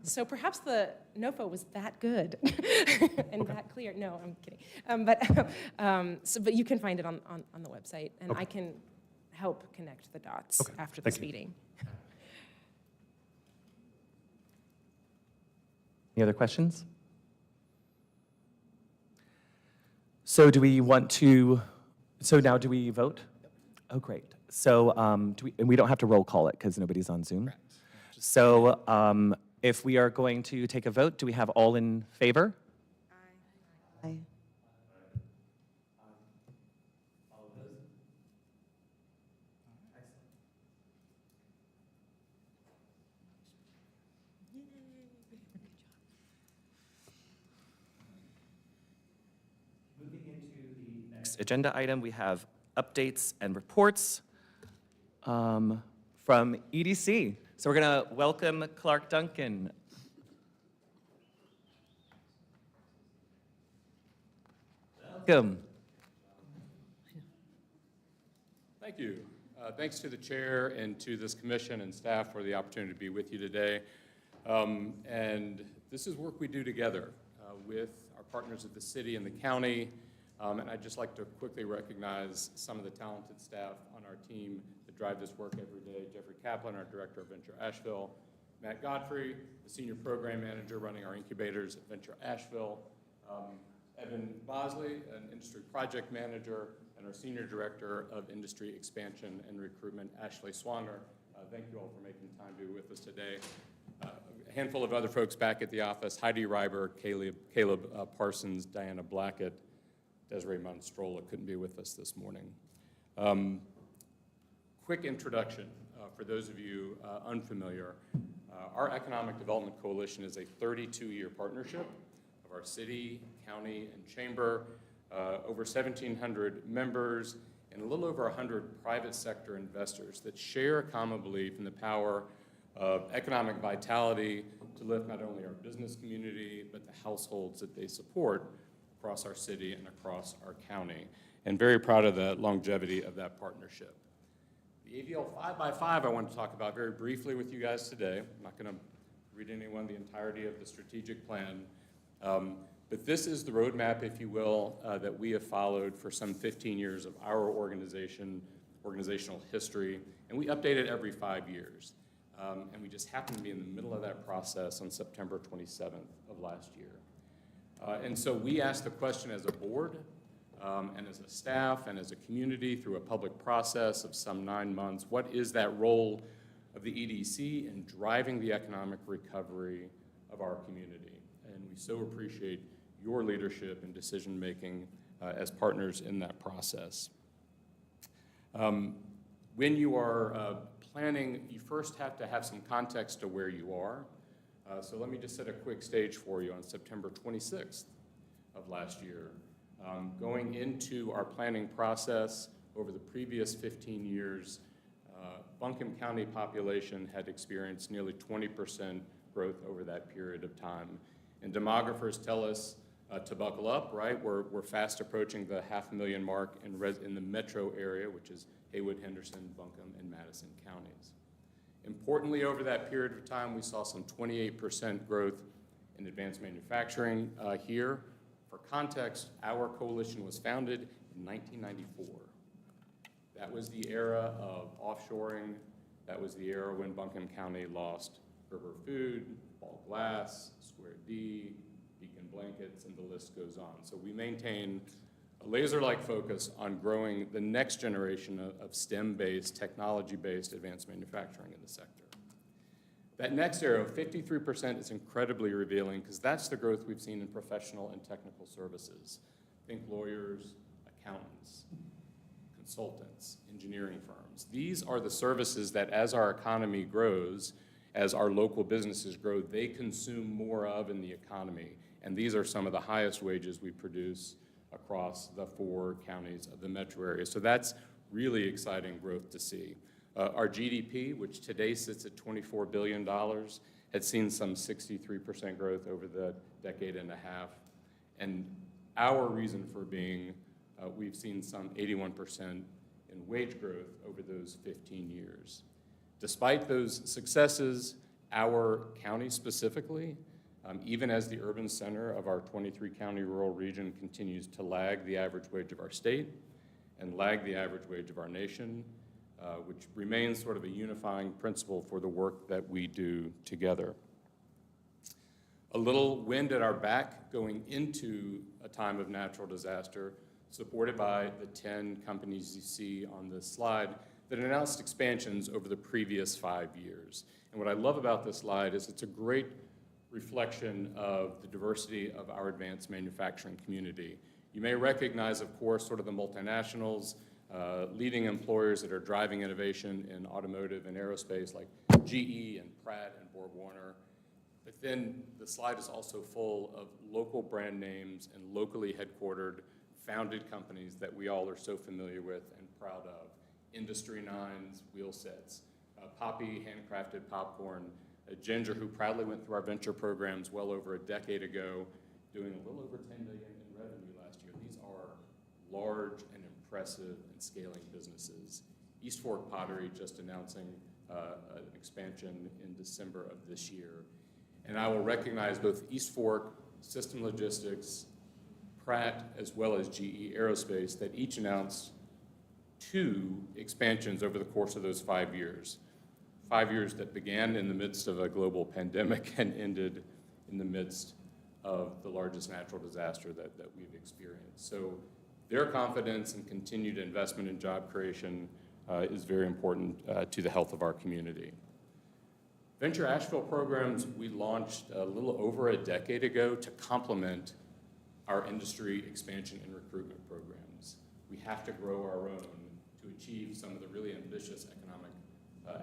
So perhaps the NOFO was that good and that clear. No, I'm kidding. But you can find it on the website, and I can help connect the dots after this Thank you. meeting. Any other questions? So do we want to, so now do we vote? Oh, great. So and we don't have to roll call it because nobody's on Zoom. So if we are going to take a vote, do we have all in favor? Aye. Next agenda item, we have updates and reports from EDC. So we're going to welcome Clark Duncan. Welcome. Thank you. Thanks to the chair and to this commission and staff for the opportunity to be with you today. And this is work we do together with our partners at the city and the county. And I'd just like to quickly recognize some of the talented staff on our team that drive this work every day. Jeffrey Kaplan, our Director of Venture Asheville. Matt Godfrey, the Senior Program Manager running our incubators at Venture Asheville. Evan Bosley, an Industry Project Manager, and our Senior Director of Industry Expansion and Recruitment, Ashley Swanger. Thank you all for making time to be with us today. A handful of other folks back at the office, Heidi Reiber, Caleb Parsons, Diana Blackett, Desiree Monstrola couldn't be with us this morning. Quick introduction for those of you unfamiliar. Our Economic Development Coalition is a 32-year partnership of our city, county, and chamber, over 1,700 members, and a little over 100 private sector investors that share a common belief in the power of economic vitality to lift not only our business community, but the households that they support across our city and across our county. And very proud of the longevity of that partnership. The AVL 5x5 I want to talk about very briefly with you guys today. I'm not going to read anyone the entirety of the strategic plan. But this is the roadmap, if you will, that we have followed for some 15 years of our organizational history, and we update it every 5 years. And we just happened to be in the middle of that process on September 27th of last year. And so we asked the question as a board, and as a staff, and as a community through a public process of some 9 months, what is that role of the EDC in driving the economic recovery of our community? And we so appreciate your leadership and decision-making as partners in that process. When you are planning, you first have to have some context to where you are. So let me just set a quick stage for you. On September 26th of last year, going into our planning process over the previous 15 years, Buncombe County population had experienced nearly 20% growth over that period of time. And demographers tell us to buckle up, right? We're fast approaching the 500,000 mark in the metro area, which is Haywood, Henderson, Buncombe, and Madison counties. Importantly, over that period of time, we saw some 28% growth in advanced manufacturing here. For context, our coalition was founded in 1994. That was the era of offshoring. That was the era when Buncombe County lost Gerber Food, Ball Glass, Square D, Beacon Blankets, and the list goes on. So we maintain a laser-like focus on growing the next generation of STEM-based, technology-based advanced manufacturing in the sector. That next era, 53%, is incredibly revealing because that's the growth we've seen in professional and technical services. Think lawyers, accountants, consultants, engineering firms. These are the services that as our economy grows, as our local businesses grow, they consume more of in the economy. And these are some of the highest wages we produce across the 4 counties of the metro area. So that's really exciting growth to see. Our GDP, which today sits at $24 billion, had seen some 63% growth over the decade and a half. And our reason for being, we've seen some 81% in wage growth over those 15 years. Despite those successes, our county specifically, even as the urban center of our 23-county rural region continues to lag the average wage of our state and lag the average wage of our nation, which remains sort of a unifying principle for the work that we do together. A little wind at our back going into a time of natural disaster, supported by the 10 companies you see on this slide that announced expansions over the previous 5 years. And what I love about this slide is it's a great reflection of the diversity of our advanced manufacturing community. You may recognize, of course, sort of the multinationals, leading employers that are driving innovation in automotive and aerospace like GE and Pratt and Borg-Warner. But then the slide is also full of local brand names and locally headquartered, founded companies that we all are so familiar with and proud of. Industry Nines, Wheel Sets, Poppy handcrafted popcorn, Ginger, who proudly went through our venture programs well over a decade ago, doing a little over $10 million in revenue last year. These are large and impressive and scaling businesses. East Fork Pottery just announcing an expansion in December of this year. And I will recognize both East Fork, System Logistics, Pratt, as well as GE Aerospace that each announced 2 expansions over the course of those 5 years. 5 years that began in the midst of a global pandemic and ended in the midst of the largest natural disaster that we've experienced. So their confidence and continued investment in job creation is very important to the health of our community. Venture Asheville programs we launched a little over a decade ago to complement our industry expansion and recruitment programs. We have to grow our own to achieve some of the really ambitious economic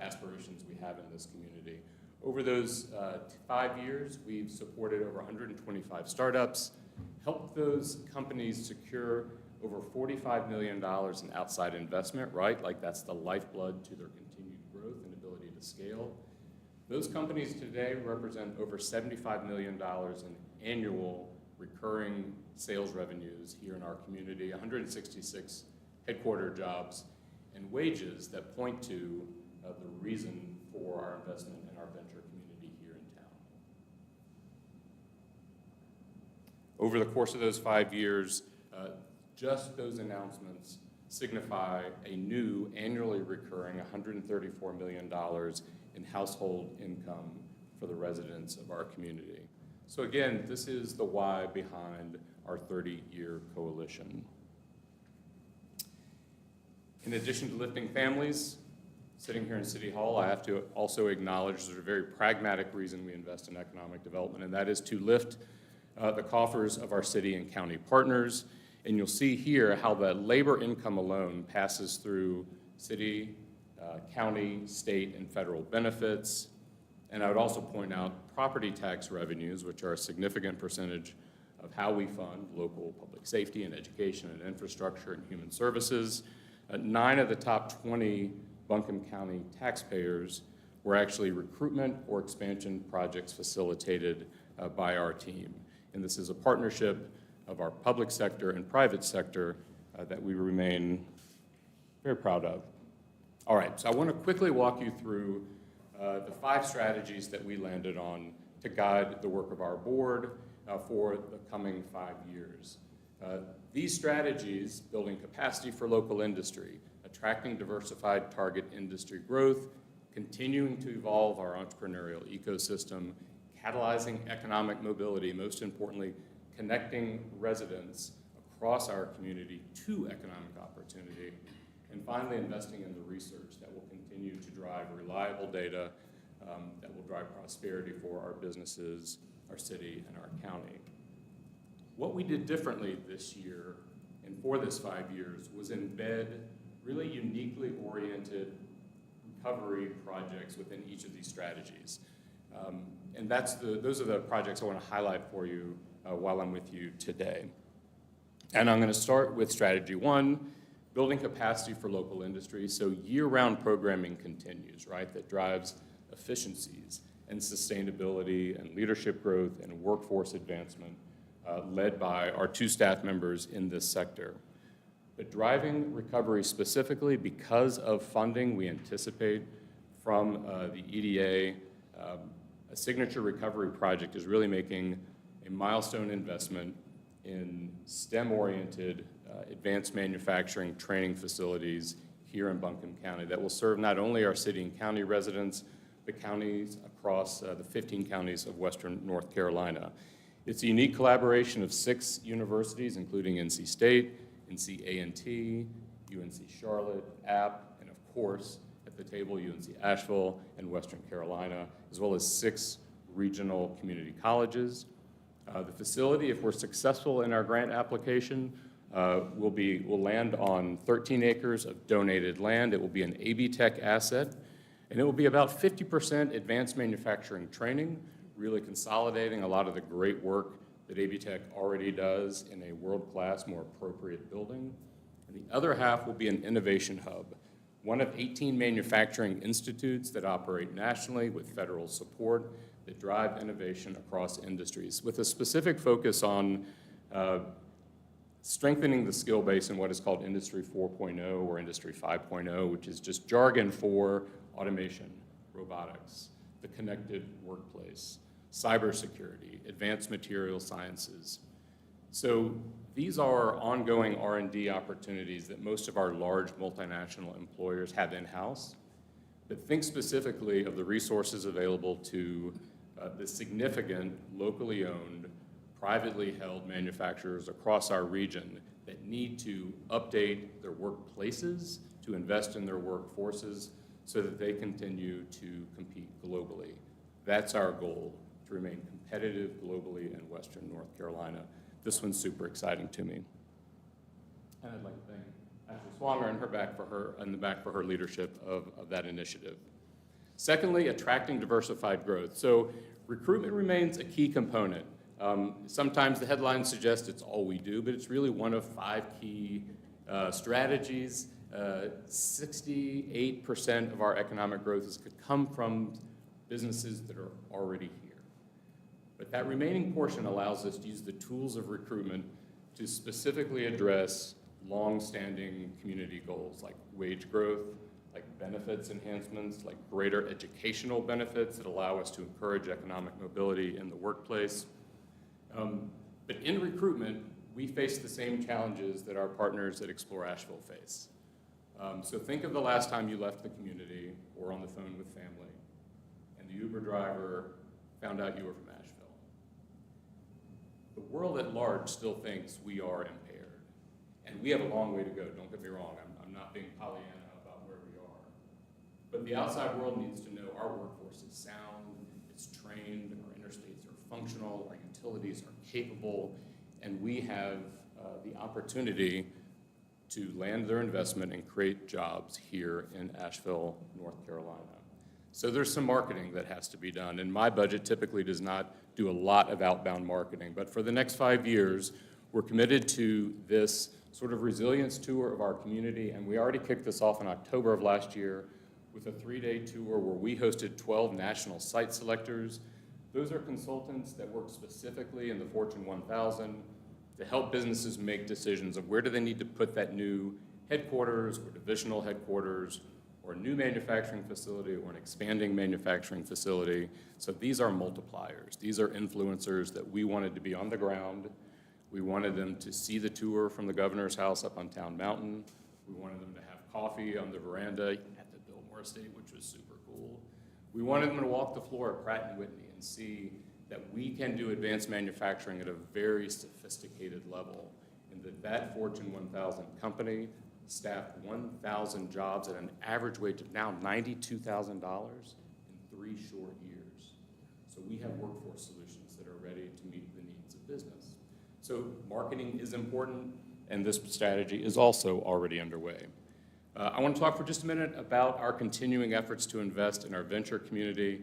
aspirations we have in this community. Over those 5 years, we've supported over 125 startups, helped those companies secure over $45 million in outside investment, right? Like that's the lifeblood to their continued growth and ability to scale. Those companies today represent over $75 million in annual recurring sales revenues here in our community, 166 headquarter jobs, and wages that point to the reason for our investment in our venture community here in town. Over the course of those 5 years, just those announcements signify a new annually recurring $134 million in household income for the residents of our community. So again, this is the why behind our 30-year coalition. In addition to lifting families, sitting here in City Hall, I have to also acknowledge there's a very pragmatic reason we invest in economic development, and that is to lift the coffers of our city and county partners. And you'll see here how the labor income alone passes through city, county, state, and federal benefits. And I would also point out property tax revenues, which are a significant percentage of how we fund local public safety and education and infrastructure and human services. 9 of the top 20 Buncombe County taxpayers were actually recruitment or expansion projects facilitated by our team. And this is a partnership of our public sector and private sector that we remain very proud of. All right, so I want to quickly walk you through the 5 strategies that we landed on to guide the work of our board for the coming 5 years. These strategies, building capacity for local industry, attracting diversified target industry growth, continuing to evolve our entrepreneurial ecosystem, catalyzing economic mobility, most importantly, connecting residents across our community to economic opportunity, and finally investing in the research that will continue to drive reliable data that will drive prosperity for our businesses, our city, and our county. What we did differently this year and for this 5 years was embed really uniquely oriented recovery projects within each of these strategies. And those are the projects I want to highlight for you while I'm with you today. And I'm going to start with strategy 1, building capacity for local industry. So year-round programming continues, right, that drives efficiencies and sustainability and leadership growth and workforce advancement led by our 2 staff members in this sector. But driving recovery specifically because of funding we anticipate from the EDA, a signature recovery project is really making a milestone investment in STEM-oriented advanced manufacturing training facilities here in Buncombe County that will serve not only our city and county residents, but counties across the 15 counties of western North Carolina. It's a unique collaboration of 6 universities, including NC State, NC A&T, UNC Charlotte, App, and of course, at the table, UNC Asheville and Western Carolina, as well as 6 regional community colleges. The facility, if we're successful in our grant application, will land on 13 acres of donated land. It will be an AB Tech asset, and it will be about 50% advanced manufacturing training, really consolidating a lot of the great work that AB Tech already does in a world-class, more appropriate building. And the other half will be an innovation hub, one of 18 manufacturing institutes that operate nationally with federal support that drive innovation across industries, with a specific focus on strengthening the skill base in what is called Industry 4.0 or Industry 5.0, which is just jargon for automation, robotics, the connected workplace, cybersecurity, advanced material sciences. So these are ongoing R&D opportunities that most of our large multinational employers have in-house. But think specifically of the resources available to the significant locally owned, privately held manufacturers across our region that need to update their workplaces, to invest in their workforces so that they continue to compete globally. That's our goal, to remain competitive globally in Western North Carolina. This one's super exciting to me. And I'd like to thank Ashley Swanger and in the back for her leadership of that initiative. Secondly, attracting diversified growth. So recruitment remains a key component. Sometimes the headlines suggest it's all we do, but it's really one of 5 key strategies. 68% of our economic growth could come from businesses that are already here. But that remaining portion allows us to use the tools of recruitment to specifically address long-standing community goals like wage growth, like benefits enhancements, like greater educational benefits that allow us to encourage economic mobility in the workplace. But in recruitment, we face the same challenges that our partners at Explore Asheville face. So think of the last time you left the community or on the phone with family, and the Uber driver found out you were from Asheville. The world at large still thinks we are impaired, and we have a long way to go. Don't get me wrong, I'm not being Pollyanna about where we are. But the outside world needs to know our workforce is sound, it's trained, our interstates are functional, our utilities are capable, and we have the opportunity to land their investment and create jobs here in Asheville, North Carolina. So there's some marketing that has to be done, and my budget typically does not do a lot of outbound marketing, but for the next 5 years, we're committed to this sort of resilience tour of our community, and we already kicked this off in October of last year with a 3-day tour where we hosted 12 national site selectors. Those are consultants that work specifically in the Fortune 1000 to help businesses make decisions of where do they need to put that new headquarters or divisional headquarters or a new manufacturing facility or an expanding manufacturing facility. So these are multipliers. These are influencers that we wanted to be on the ground. We wanted them to see the tour from the governor's house up on Town Mountain. We wanted them to have coffee on the veranda at the Biltmore Estate, which was super cool. We wanted them to walk the floor at Pratt & Whitney and see that we can do advanced manufacturing at a very sophisticated level, and that Fortune 1000 company staffed 1,000 jobs at an average wage of now $92,000 in 3 short years. So we have workforce solutions that are ready to meet the needs of business. So marketing is important, and this strategy is also already underway. I want to talk for just a minute about our continuing efforts to invest in our venture community.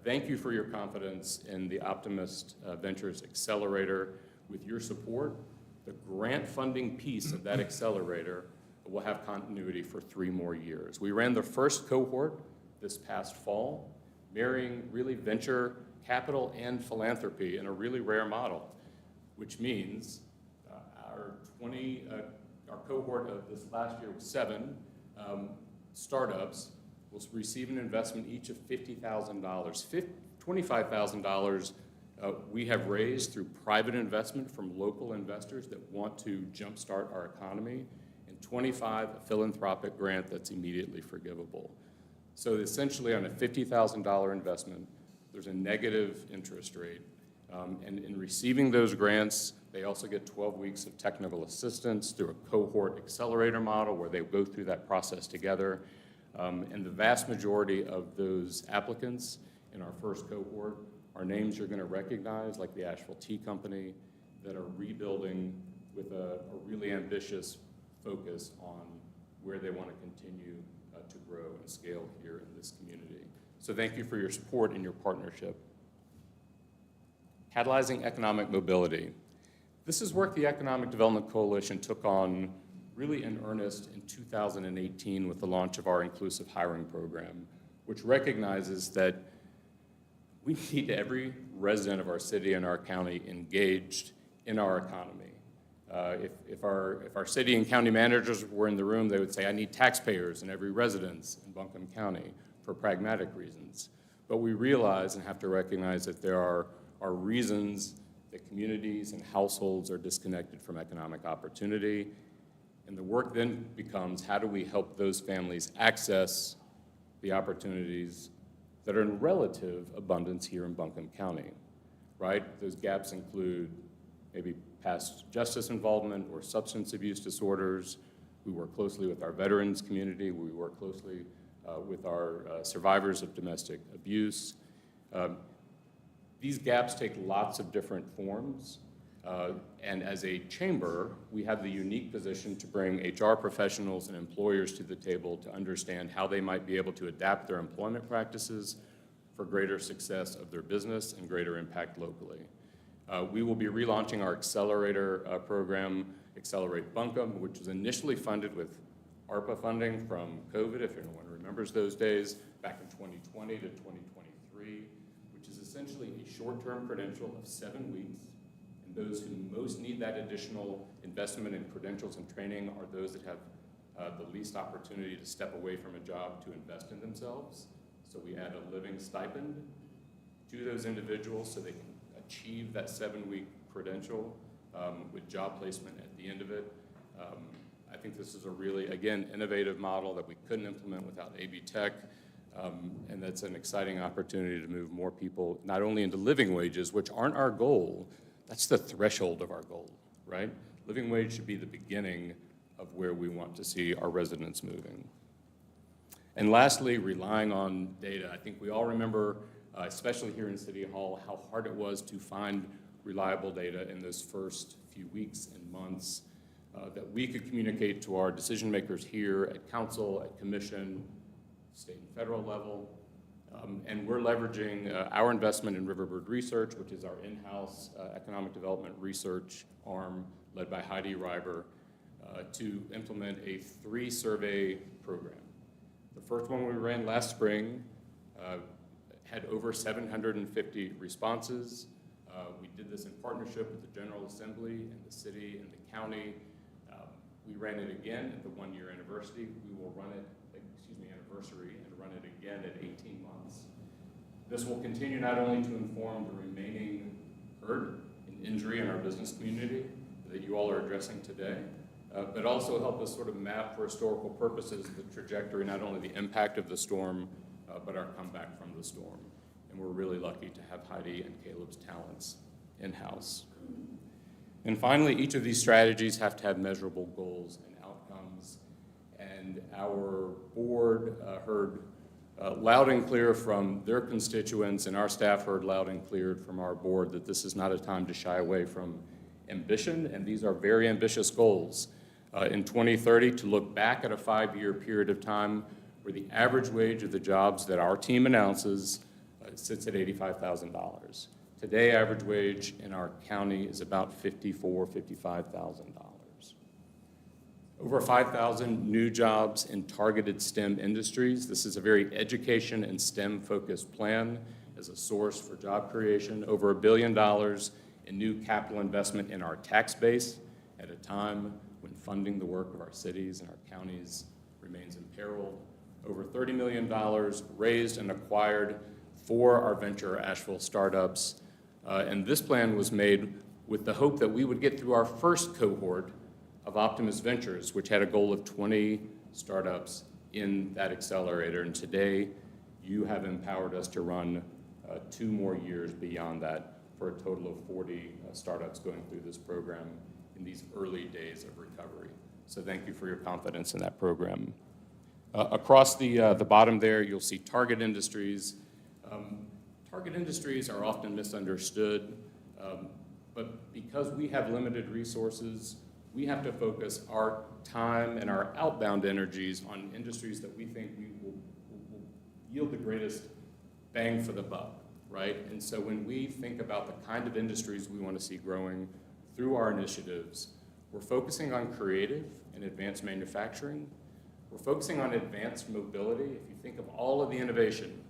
Thank you for your confidence in the Optimist Ventures Accelerator. With your support, the grant funding piece of that accelerator will have continuity for 3 more years. We ran the first cohort this past fall. marrying really venture capital and philanthropy in a really rare model, which means our cohort of this last year was 7 startups will receive an investment each of $50,000. $25,000 we have raised through private investment from local investors that want to jumpstart our economy, and 25 a philanthropic grant that's immediately forgivable. So essentially on a $50,000 investment, there's a negative interest rate. And in receiving those grants, they also get 12 weeks of technical assistance through a cohort accelerator model where they go through that process together. And the vast majority of those applicants in our first cohort are names you're going to recognize, like the Asheville Tea Company, that are rebuilding with a really ambitious focus on where they want to continue to grow and scale here in this community. So thank you for your support and your partnership. Catalyzing economic mobility. This is work the Economic Development Coalition took on really in earnest in 2018 with the launch of our inclusive hiring program, which recognizes that we need every resident of our city and our county engaged in our economy. If our city and county managers were in the room, they would say, I need taxpayers in every residence in Buncombe County for pragmatic reasons. But we realize and have to recognize that there are reasons that communities and households are disconnected from economic opportunity. And the work then becomes, how do we help those families access the opportunities that are in relative abundance here in Buncombe County, right? Those gaps include maybe past justice involvement or substance abuse disorders. We work closely with our veterans community. We work closely with our survivors of domestic abuse. These gaps take lots of different forms. And as a chamber, we have the unique position to bring HR professionals and employers to the table to understand how they might be able to adapt their employment practices for greater success of their business and greater impact locally. We will be relaunching our accelerator program, Accelerate Buncombe, which was initially funded with ARPA funding from COVID, if anyone remembers those days, back in 2020 to 2023, which is essentially a short-term credential of 7 weeks. Those who most need that additional investment in credentials and training are those that have the least opportunity to step away from a job to invest in themselves. So we add a living stipend to those individuals so they can achieve that 7-week credential with job placement at the end of it. I think this is a really, again, innovative model that we couldn't implement without AB Tech. And that's an exciting opportunity to move more people not only into living wages, which aren't our goal, that's the threshold of our goal, right? Living wage should be the beginning of where we want to see our residents moving. And lastly, relying on data. I think we all remember, especially here in City Hall, how hard it was to find reliable data in those first few weeks and months that we could communicate to our decision makers here at council, at commission, state and federal level. And we're leveraging our investment in Riverbird Research, which is our in-house economic development research arm led by Heidi Reiber, to implement a 3-survey program. The first one we ran last spring had over 750 responses. We did this in partnership with the General Assembly and the city and the county. We ran it again at the 1-year anniversary. We will run it, anniversary, and run it again at 18 months. This will continue not only to inform the remaining hurt and injury in our business community that you all are addressing today, but also help us sort of map for historical purposes the trajectory, not only the impact of the storm, but our comeback from the storm. And we're really lucky to have Heidi and Caleb's talents in-house. And finally, each of these strategies have to have measurable goals and outcomes. And our board heard loud and clear from their constituents, and our staff heard loud and clear from our board that this is not a time to shy away from ambition, and these are very ambitious goals. In 2030, to look back at a 5-year period of time where the average wage of the jobs that our team announces sits at $85,000. Today, average wage in our county is about $54,000, $55,000. Over 5,000 new jobs in targeted STEM industries. This is a very education and STEM-focused plan as a source for job creation. Over $1 billion in new capital investment in our tax base at a time when funding the work of our cities and our counties remains imperiled. Over $30 million raised and acquired for our venture Asheville startups. And this plan was made with the hope that we would get through our first cohort of Optimus Ventures, which had a goal of 20 startups in that accelerator. And today, you have empowered us to run 2 more years beyond that for a total of 40 startups going through this program in these early days of recovery. So thank you for your confidence in that program. Across the bottom there, you'll see target industries. Target industries are often misunderstood, but because we have limited resources, we have to focus our time and our outbound energies on industries that we think we will yield the greatest bang for the buck, right? And so when we think about the kind of industries we want to see growing through our initiatives, we're focusing on creative and advanced manufacturing. We're focusing on advanced mobility. If you think of all of the innovation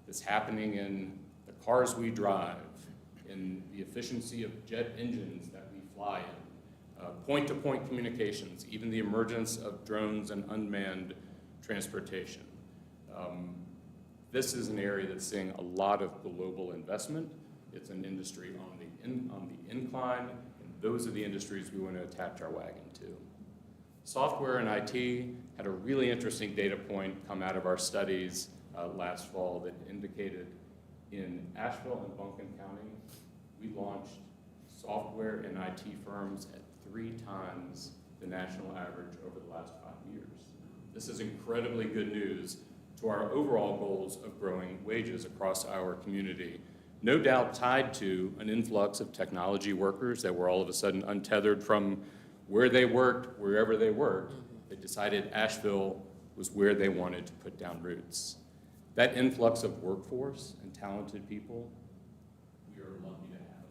that's happening in the cars we drive, in the efficiency of jet engines that we fly in, point-to-point communications, even the emergence of drones and unmanned transportation. This is an area that's seeing a lot of global investment. It's an industry on the incline, and those are the industries we want to attach our wagon to. Software and IT had a really interesting data point come out of our studies last fall that indicated in Asheville and Buncombe County, we launched software and IT firms at 3 times the national average over the last 5 years. This is incredibly good news to our overall goals of growing wages across our community. No doubt tied to an influx of technology workers that were all of a sudden untethered from where they worked, wherever they worked. They decided Asheville was where they wanted to put down roots. That influx of workforce and talented people, we are lucky to have.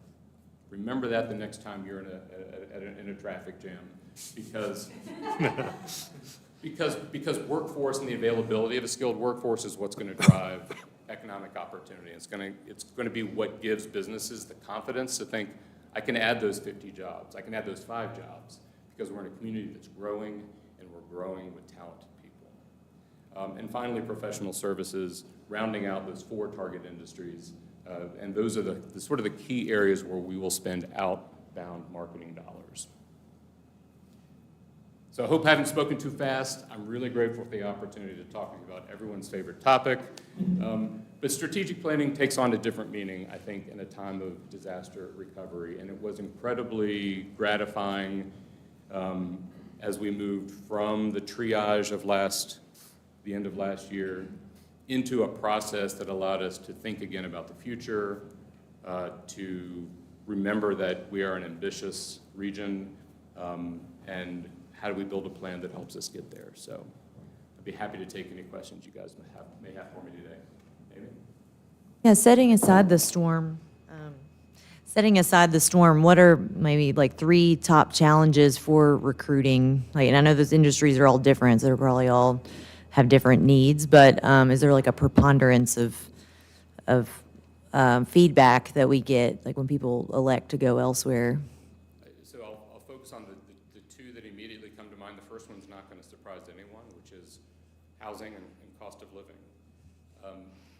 Remember that the next time you're in a traffic jam, because workforce and the availability of a skilled workforce is what's going to drive economic opportunity. It's going to be what gives businesses the confidence to think, I can add those 50 jobs, I can add those 5 jobs, because we're in a community that's growing, and we're growing with talented people. And finally, professional services, rounding out those 4 target industries. And those are the sort of the key areas where we will spend outbound marketing dollars. So I hope I haven't spoken too fast. I'm really grateful for the opportunity to talk about everyone's favorite topic. But strategic planning takes on a different meaning, I think, in a time of disaster recovery. And it was incredibly gratifying as we moved from the triage of the end of last year into a process that allowed us to think again about the future, to remember that we are an ambitious region, and how do we build a plan that helps us get there. So I'd be happy to take any questions you guys may have for me today. Amy? Yeah, setting aside the storm, what are maybe like 3 top challenges for recruiting? Like, and I know those industries are all different, so they're probably all have different needs, but is there like a preponderance of feedback that we get, like when people elect to go elsewhere? So I'll focus on the 2 that immediately come to mind. The first one's not going to surprise anyone, which is housing and cost of living.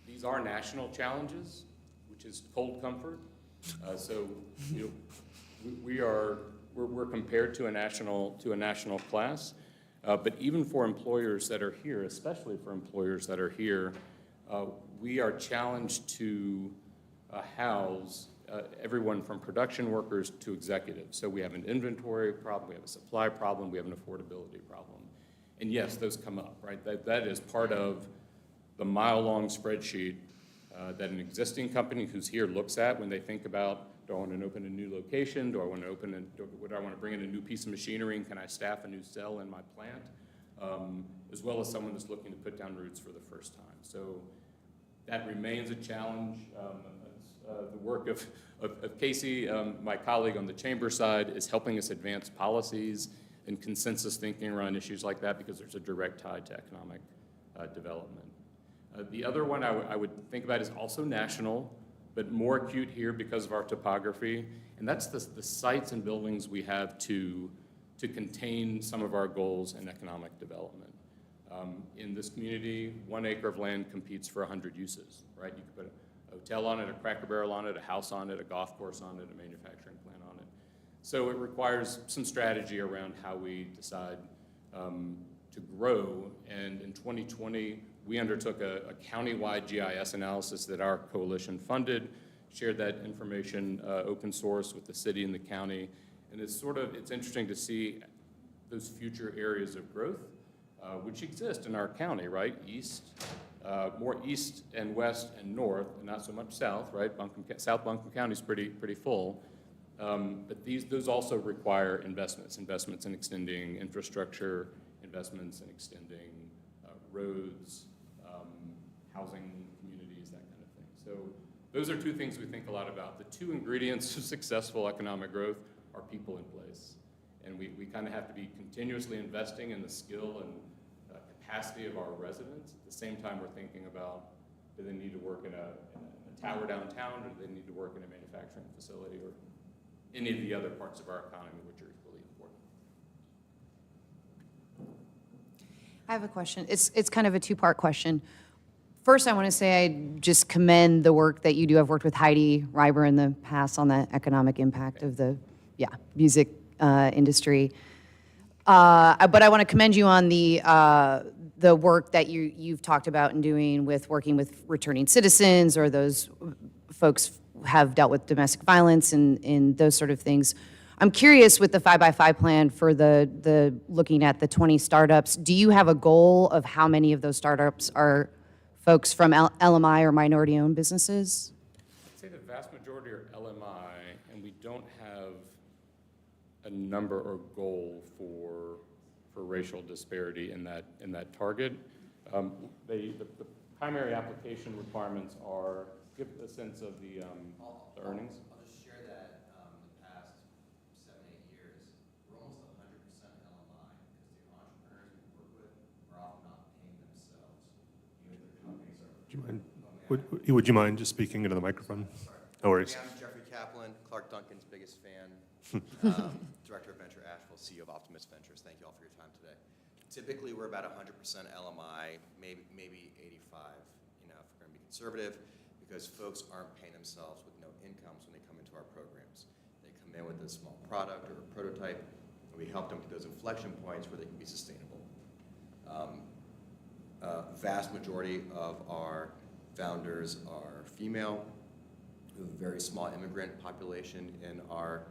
These are national challenges, which is cold comfort. So you know, we're compared to a national class. But even for employers that are here, especially for employers that are here, we are challenged to house everyone from production workers to executives. So we have an inventory problem, we have a supply problem, we have an affordability problem. And yes, those come up, right? That is part of the mile-long spreadsheet that an existing company who's here looks at when they think about, do I want to open a new location? Do I want to bring in a new piece of machinery? And can I staff a new cell in my plant? As well as someone that's looking to put down roots for the first time. So that remains a challenge. The work of Casey, my colleague on the chamber side, is helping us advance policies and consensus thinking around issues like that because there's a direct tie to economic development. The other one I would think about is also national, but more acute here because of our topography, and that's the sites and buildings we have to contain some of our goals in economic development. In this community, 1 acre of land competes for 100 uses, right? You could put a hotel on it, a Cracker Barrel on it, a house on it, a golf course on it, a manufacturing plant on it. So it requires some strategy around how we decide to grow, and in 2020, we undertook a county-wide GIS analysis that our coalition funded, shared that information open source with the city and the county, and it's interesting to see those future areas of growth, which exist in our county, right? East, more east and west and north, and not so much south, right? South Buncombe County is pretty full, but those also require investments in extending infrastructure, investments in extending roads, housing communities, that kind of thing. So those are two things we think a lot about. The two ingredients of successful economic growth are people in place. And we kind of have to be continuously investing in the skill and capacity of our residents. At the same time, we're thinking about, do they need to work in a tower downtown, or do they need to work in a manufacturing facility, or any of the other parts of our economy which are equally important. I have a question. It's kind of a two-part question. First, I want to say I just commend the work that you do. I've worked with Heidi Reiber in the past on the economic impact of the music industry. But I want to commend you on the work that you've talked about and doing with working with returning citizens or those folks who have dealt with domestic violence and those sort of things. I'm curious with the 5x5 plan for the looking at the 20 startups, do you have a goal of how many of those startups are folks from LMI or minority-owned businesses? I'd say the vast majority are LMI, and we don't have a number or goal for racial disparity in that target. The primary application requirements are, give a sense of the earnings. I'll just share that the past 7-8 years, we're almost 100% LMI because the entrepreneurs we work with are often not paying themselves. Even if their companies are. Would you mind just speaking into the microphone? No worries. I'm Jeffrey Kaplan, Clark Duncan's biggest fan, Director of Venture Asheville, CEO of Optimist Ventures. Thank you all for your time today. Typically, we're about 100% LMI, maybe 85, if we're going to be conservative, because folks aren't paying themselves with no incomes when they come into our programs. They come in with a small product or a prototype, and we help them to those inflection points where they can be sustainable. Vast majority of our founders are female. We have a very small immigrant population in our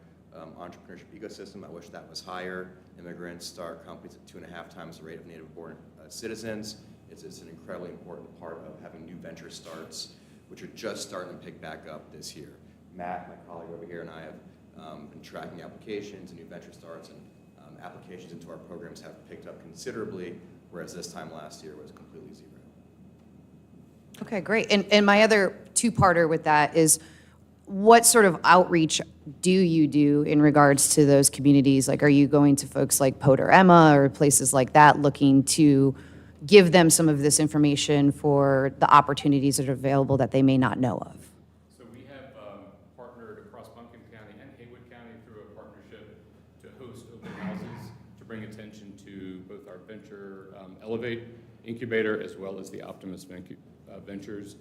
entrepreneurship ecosystem. I wish that was higher. Immigrants start companies at 2.5 times the rate of native-born citizens. It's an incredibly important part of having new venture starts, which are just starting to pick back up this year. Matt, my colleague over here, and I have been tracking applications and new venture starts, and applications into our programs have picked up considerably, whereas this time last year was completely zero. Okay, great. And my other two-parter with that is, what sort of outreach do you do in regards to those communities? Like, are you going to folks like Poder Emma or places like that looking to give them some of this information for the opportunities that are available that they may not know of? So we have partnered across Buncombe County and Haywood County through a partnership to host open houses to bring attention to both our Venture Elevate Incubator as well as the Optimist Ventures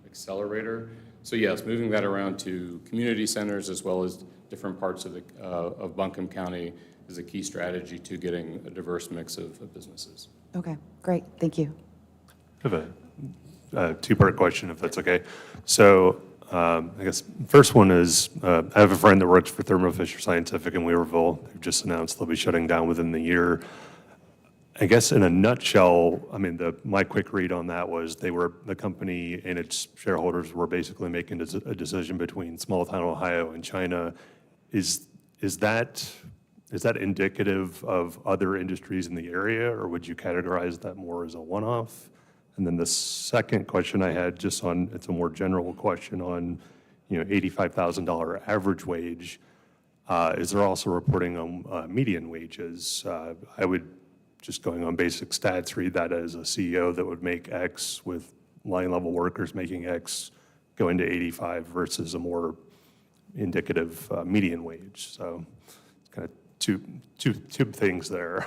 Accelerator. So yes, moving that around to community centers as well as different parts of Buncombe County is a key strategy to getting a diverse mix of businesses. Okay, great. Thank you. I have a two-part question, if that's okay. So I guess first one is, I have a friend that works for Thermo Fisher Scientific in Weaverville. They've just announced they'll be shutting down within the year. I guess in a nutshell, I mean, my quick read on that was the company and its shareholders were basically making a decision between small town Ohio and China. Is that indicative of other industries in the area, or would you categorize that more as a one-off? And then the second question I had, it's a more general question on, $85,000 average wage. Is there also reporting on median wages? I would, just going on basic stats, read that as a CEO that would make X with line-level workers making X going to 85 versus a more indicative median wage. So it's kind of two things there.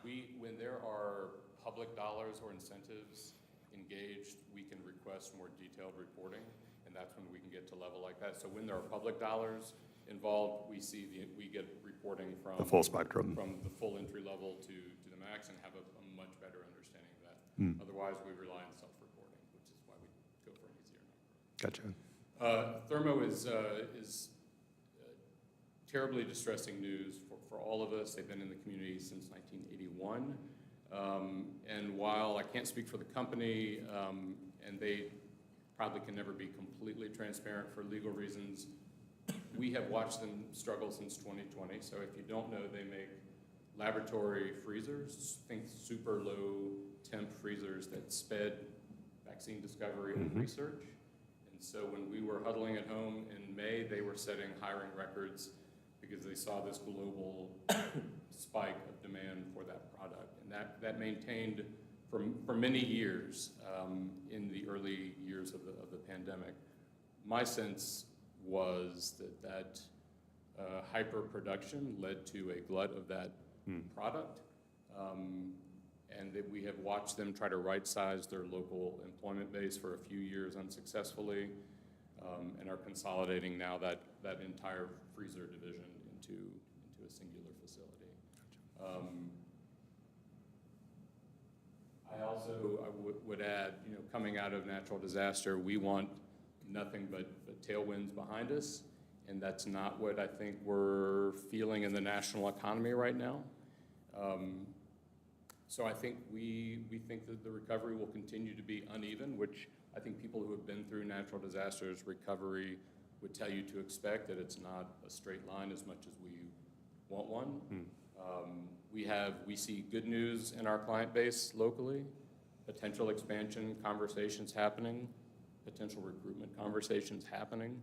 When there are public dollars or incentives engaged, we can request more detailed reporting, and that's when we can get to level like that. So when there are public dollars involved, we get reporting from The full spectrum. from the full entry level to the max, and have a much better understanding of that. Otherwise, we rely on self-reporting, which is why we go for an easier number. Gotcha. Thermo is terribly distressing news for all of us. They've been in the community since 1981. And while I can't speak for the company, and they probably can never be completely transparent for legal reasons, we have watched them struggle since 2020. So if you don't know, they make laboratory freezers, think super low temp freezers that sped vaccine discovery and research. And so when we were huddling at home in May, they were setting hiring records because they saw this global spike of demand for that product. And that maintained for many years in the early years of the pandemic. My sense was that hyper production led to a glut of that product, and that we have watched them try to right-size their local employment base for a few years unsuccessfully, and are consolidating now that entire freezer division into a singular facility. I would add, coming out of natural disaster, we want nothing but tailwinds behind us, and that's not what I think we're feeling in the national economy right now. So I think we think that the recovery will continue to be uneven, which I think people who have been through natural disasters recovery would tell you to expect, that it's not a straight line as much as we want one. We see good news in our client base locally, potential expansion conversations happening, potential recruitment conversations happening,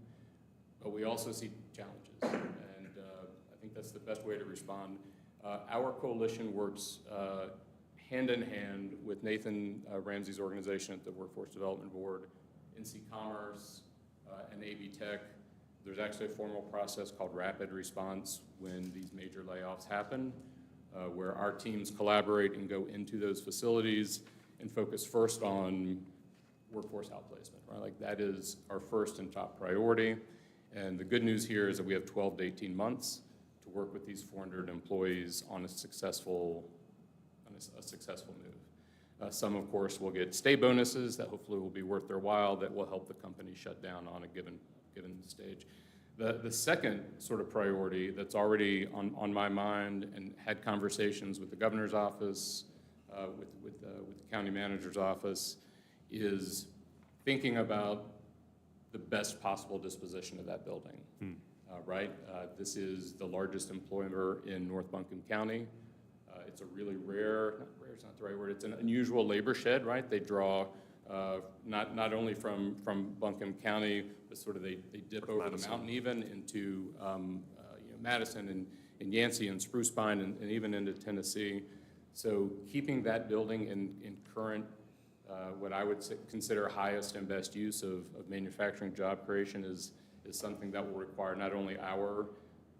but we also see challenges, and I think that's the best way to respond. Our coalition works hand in hand with Nathan Ramsey's organization at the Workforce Development Board, NC Commerce, and AB Tech. There's actually a formal process called rapid response when these major layoffs happen, where our teams collaborate and go into those facilities and focus first on workforce outplacement, right? Like that is our first and top priority. And the good news here is that we have 12 to 18 months to work with these 400 employees on a successful move. Some, of course, will get stay bonuses that hopefully will be worth their while, that will help the company shut down on a given stage. The second sort of priority that's already on my mind, and had conversations with the governor's office, with the county manager's office, is thinking about the best possible disposition of that building, right? This is the largest employer in North Buncombe County. It's a really not rare is not the right word, it's an unusual labor shed, right? They draw not only from Buncombe County, but sort of they dip over the mountain even into Madison and Yancey and Spruce Pine and even into Tennessee. So keeping that building in current, what I would consider highest and best use of manufacturing job creation is something that will require not only our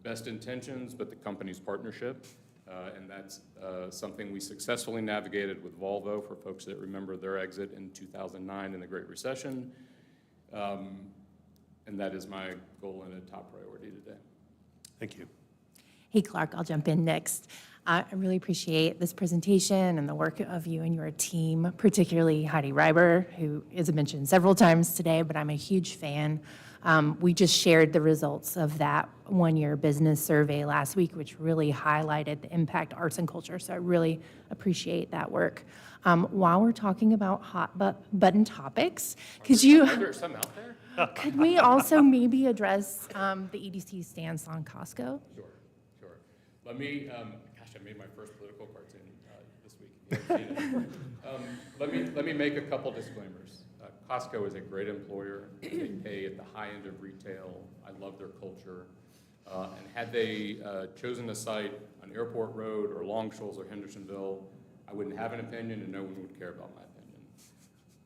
best intentions, but the company's partnership. And that's something we successfully navigated with Volvo, for folks that remember their exit in 2009 in the Great Recession. And that is my goal and a top priority today. Thank you. Hey, Clark, I'll jump in next. I really appreciate this presentation and the work of you and your team, particularly Heidi Reiber, who is mentioned several times today, but I'm a huge fan. We just shared the results of that one-year business survey last week, which really highlighted the impact arts and culture, so I really appreciate that work. While we're talking about hot button topics, Are there some out there? could we also maybe address the EDC stance on Costco? Sure. Let me, I made my first political cartoon this week. You haven't seen it. Let me make a couple disclaimers. Costco is a great employer. They pay at the high end of retail. I love their culture. And had they chosen a site on Airport Road or Long Shoals or Hendersonville, I wouldn't have an opinion and no one would care about my opinion.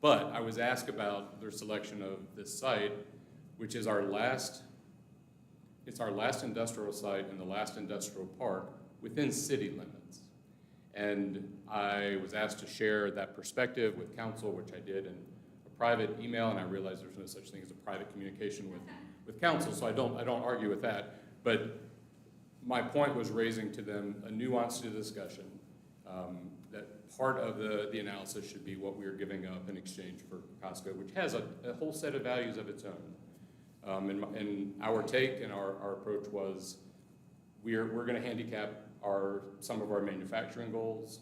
But I was asked about their selection of this site, which is it's our last industrial site and the last industrial park within city limits. And I was asked to share that perspective with council, which I did in a private email, and I realized there's no such thing as a private communication with council, so I don't argue with that. But my point was raising to them a nuance to the discussion, that part of the analysis should be what we are giving up in exchange for Costco, which has a whole set of values of its own. And our take and our approach was we're going to handicap some of our manufacturing goals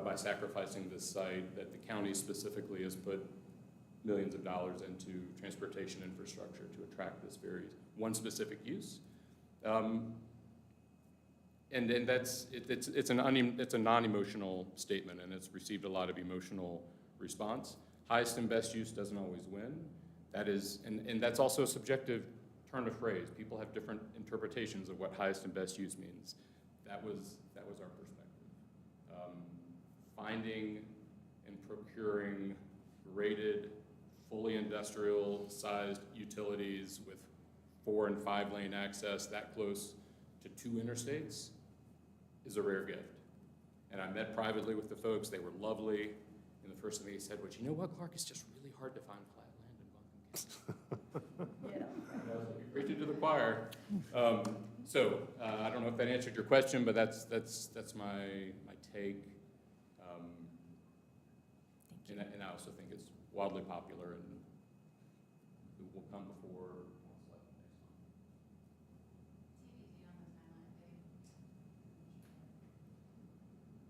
by sacrificing this site that the county specifically has put millions of dollars into transportation infrastructure to attract this very one specific use. And it's a non-emotional statement, and it's received a lot of emotional response. Highest and best use doesn't always win. That is, and that's also a subjective turn of phrase. People have different interpretations of what highest and best use means. That was our perspective. Finding and procuring rated, fully industrial-sized utilities with 4- and 5-lane access that close to 2 interstates is a rare gift. And I met privately with the folks. They were lovely. And the first thing they said was, you know what, Clark, it's just really hard to find flat land in Buncombe County. You're preaching to the choir. I don't know if that answered your question, but that's my take. And I also think it's wildly popular and it will come before.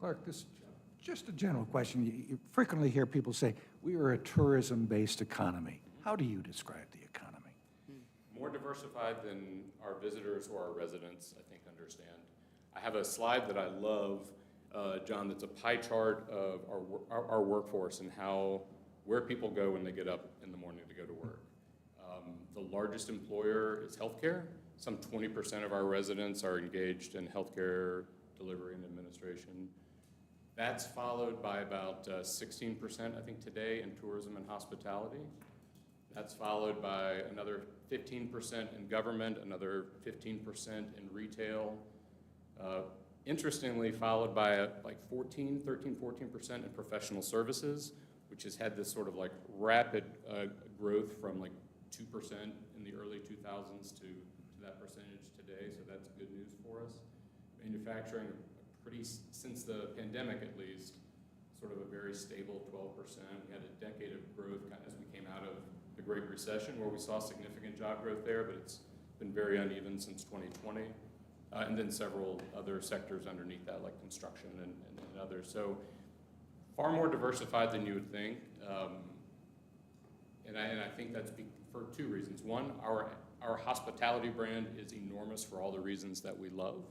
Clark, this just a general question. You frequently hear people say, we are a tourism-based economy. How do you describe the economy? More diversified than our visitors or our residents, I think, understand. I have a slide that I love, John, that's a pie chart of our workforce and where people go when they get up in the morning to go to work. The largest employer is healthcare. Some 20% of our residents are engaged in healthcare delivery and administration. That's followed by about 16%, I think, today in tourism and hospitality. That's followed by another 15% in government, another 15% in retail. Interestingly, followed by like 13, 14% in professional services, which has had this sort of like rapid growth from like 2% in the early 2000s to that percentage today, so that's good news for us. Manufacturing, since the pandemic at least, sort of a very stable 12%. We had a decade of growth as we came out of the Great Recession where we saw significant job growth there, but it's been very uneven since 2020. And then several other sectors underneath that, like construction and others. So far more diversified than you would think. And I think that's for 2 reasons. One, our hospitality brand is enormous for all the reasons that we love.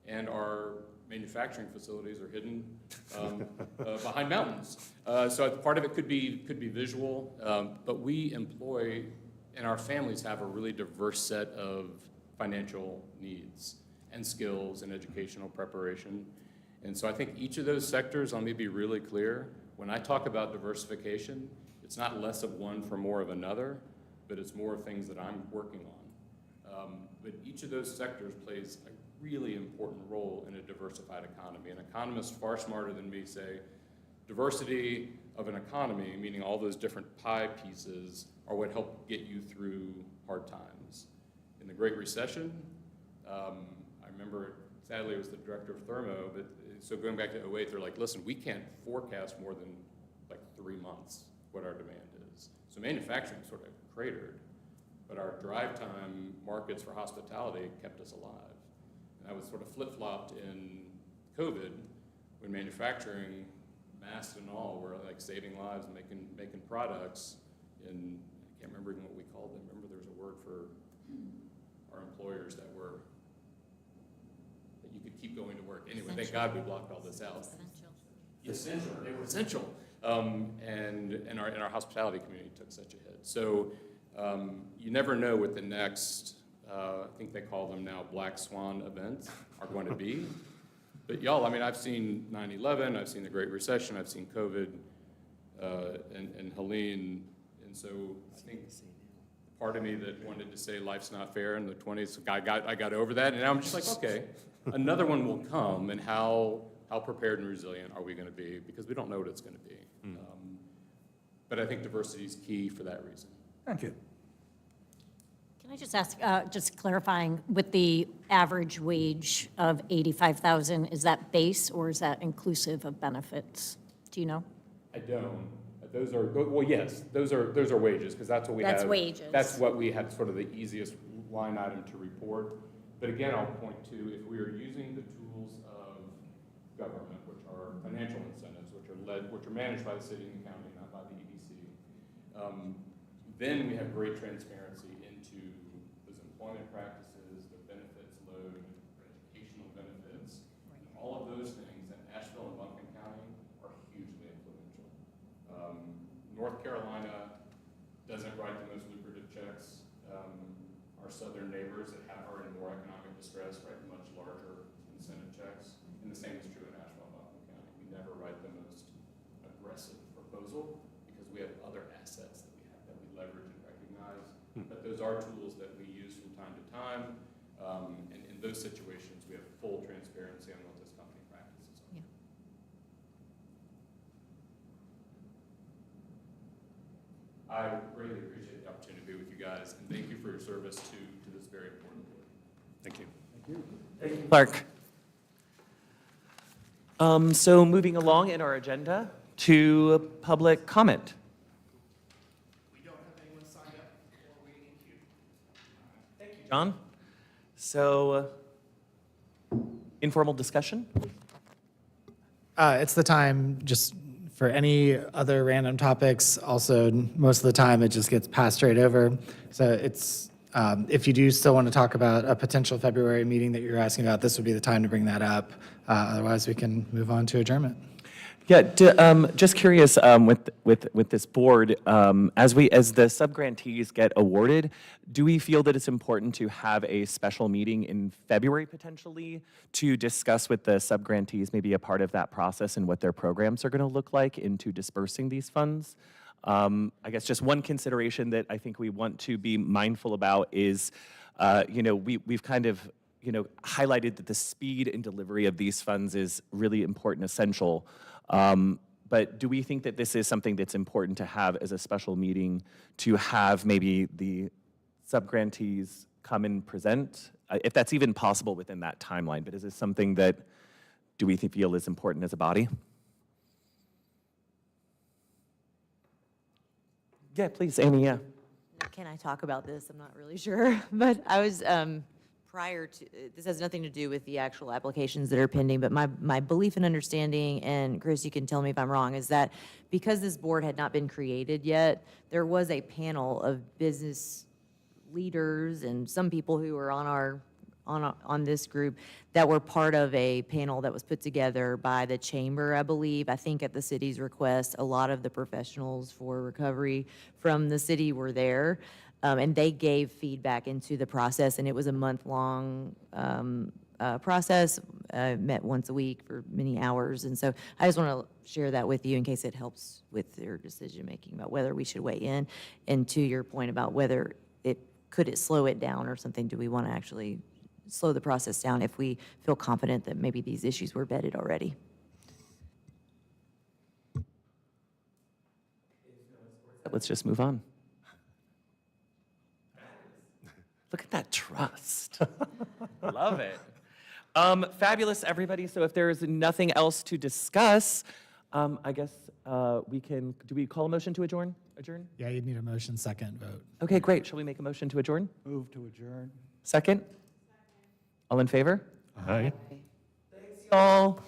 And our manufacturing facilities are hidden behind mountains. So part of it could be visual, but we employ, and our families have a really diverse set of financial needs and skills and educational preparation. And so I think each of those sectors, let me be really clear, when I talk about diversification, it's not less of one for more of another, but it's more of things that I'm working on. But each of those sectors plays a really important role in a diversified economy. And economists far smarter than me say diversity of an economy, meaning all those different pie pieces, are what help get you through hard times. In the Great Recession, I remember, sadly, it was the director of Thermo, but so going back to 08, they're like, listen, we can't forecast more than like 3 months what our demand is. So manufacturing sort of cratered, but our drive time markets for hospitality kept us alive. And that was sort of flip-flopped in COVID when manufacturing, masks and all, were like saving lives and making products. And I can't remember even what we called them. Remember there was a word for our employers that you could keep going to work. Anyway, thank God we blocked all this out. Essential. They were essential. And our hospitality community took such a hit. So you never know what the next I think they call them now black swan events, are going to be. But y'all, I mean, I've seen 9/11, I've seen the Great Recession, I've seen COVID, and Helene, and so I think part of me that wanted to say life's not fair in the 20s, I got over that, and now I'm just like, okay, another one will come, and how prepared and resilient are we going to be? Because we don't know what it's going to be. But I think diversity is key for that reason. Thank you. Can I just ask, just clarifying, with the average wage of 85,000, is that base or is that inclusive of benefits? Do you know? I don't. Those are, well, yes, those are wages, because that's what we have. That's wages. That's what we have, sort of the easiest line item to report. But again, I'll point to, if we are using the tools of government, which are financial incentives, which are managed by the city and the county, not by the EDC, then we have great transparency into those employment practices, the benefits load, educational benefits, all of those things. And Asheville and Buncombe County are hugely influential. North Carolina doesn't write the most lucrative checks. Our southern neighbors that are in more economic distress write much larger incentive checks. And the same is true in Asheville and Buncombe County. We never write the most aggressive proposal because we have other assets that we have that we leverage and recognize. But those are tools that we use from time to time. And in those situations, we have full transparency on what those company practices are. Yeah. I greatly appreciate the opportunity to be with you guys, and thank you for your service to this very important board. Thank you. Thank you, Clark. So moving along in our agenda to public comment. We don't have anyone signed up or waiting in queue. Thank you, John. So informal discussion? It's the time just for any other random topics. Also, most of the time it just gets passed straight over. So it's, if you do still want to talk about a potential February meeting that you're asking about, this would be the time to bring that up. Otherwise, we can move on to adjournment. Yeah, just curious, with this board, as the sub-grantees get awarded, do we feel that it's important to have a special meeting in February potentially to discuss with the sub-grantees maybe a part of that process and what their programs are going to look like into dispersing these funds? I guess just one consideration that I think we want to be mindful about is, we've kind of, highlighted that the speed and delivery of these funds is really important, essential. But do we think that this is something that's important to have as a special meeting, to have maybe the sub-grantees come and present, if that's even possible within that timeline? But is this something that do we feel is important as a body? Yeah, please, Amy, yeah. Can I talk about this? I'm not really sure, but I was, prior to, this has nothing to do with the actual applications that are pending, but my belief and understanding, and Chris, you can tell me if I'm wrong, is that because this board had not been created yet, there was a panel of business leaders and some people who were on this group that were part of a panel that was put together by the chamber, I believe. I think at the city's request, a lot of the professionals for recovery from the city were there. And they gave feedback into the process, and it was a month-long process, met once a week for many hours. And so I just want to share that with you in case it helps with your decision-making about whether we should weigh in. And to your point about whether could it slow it down or something, do we want to actually slow the process down if we feel confident that maybe these issues were vetted already? Let's just move on. Look at that trust. Love it. Fabulous, everybody. So if there's nothing else to discuss, I guess we can, do we call a motion to adjourn? Yeah, you'd need a motion, second vote. Okay, great. Shall we make a motion to adjourn? Move to adjourn. Second? All in favor? Aye. Thanks, y'all.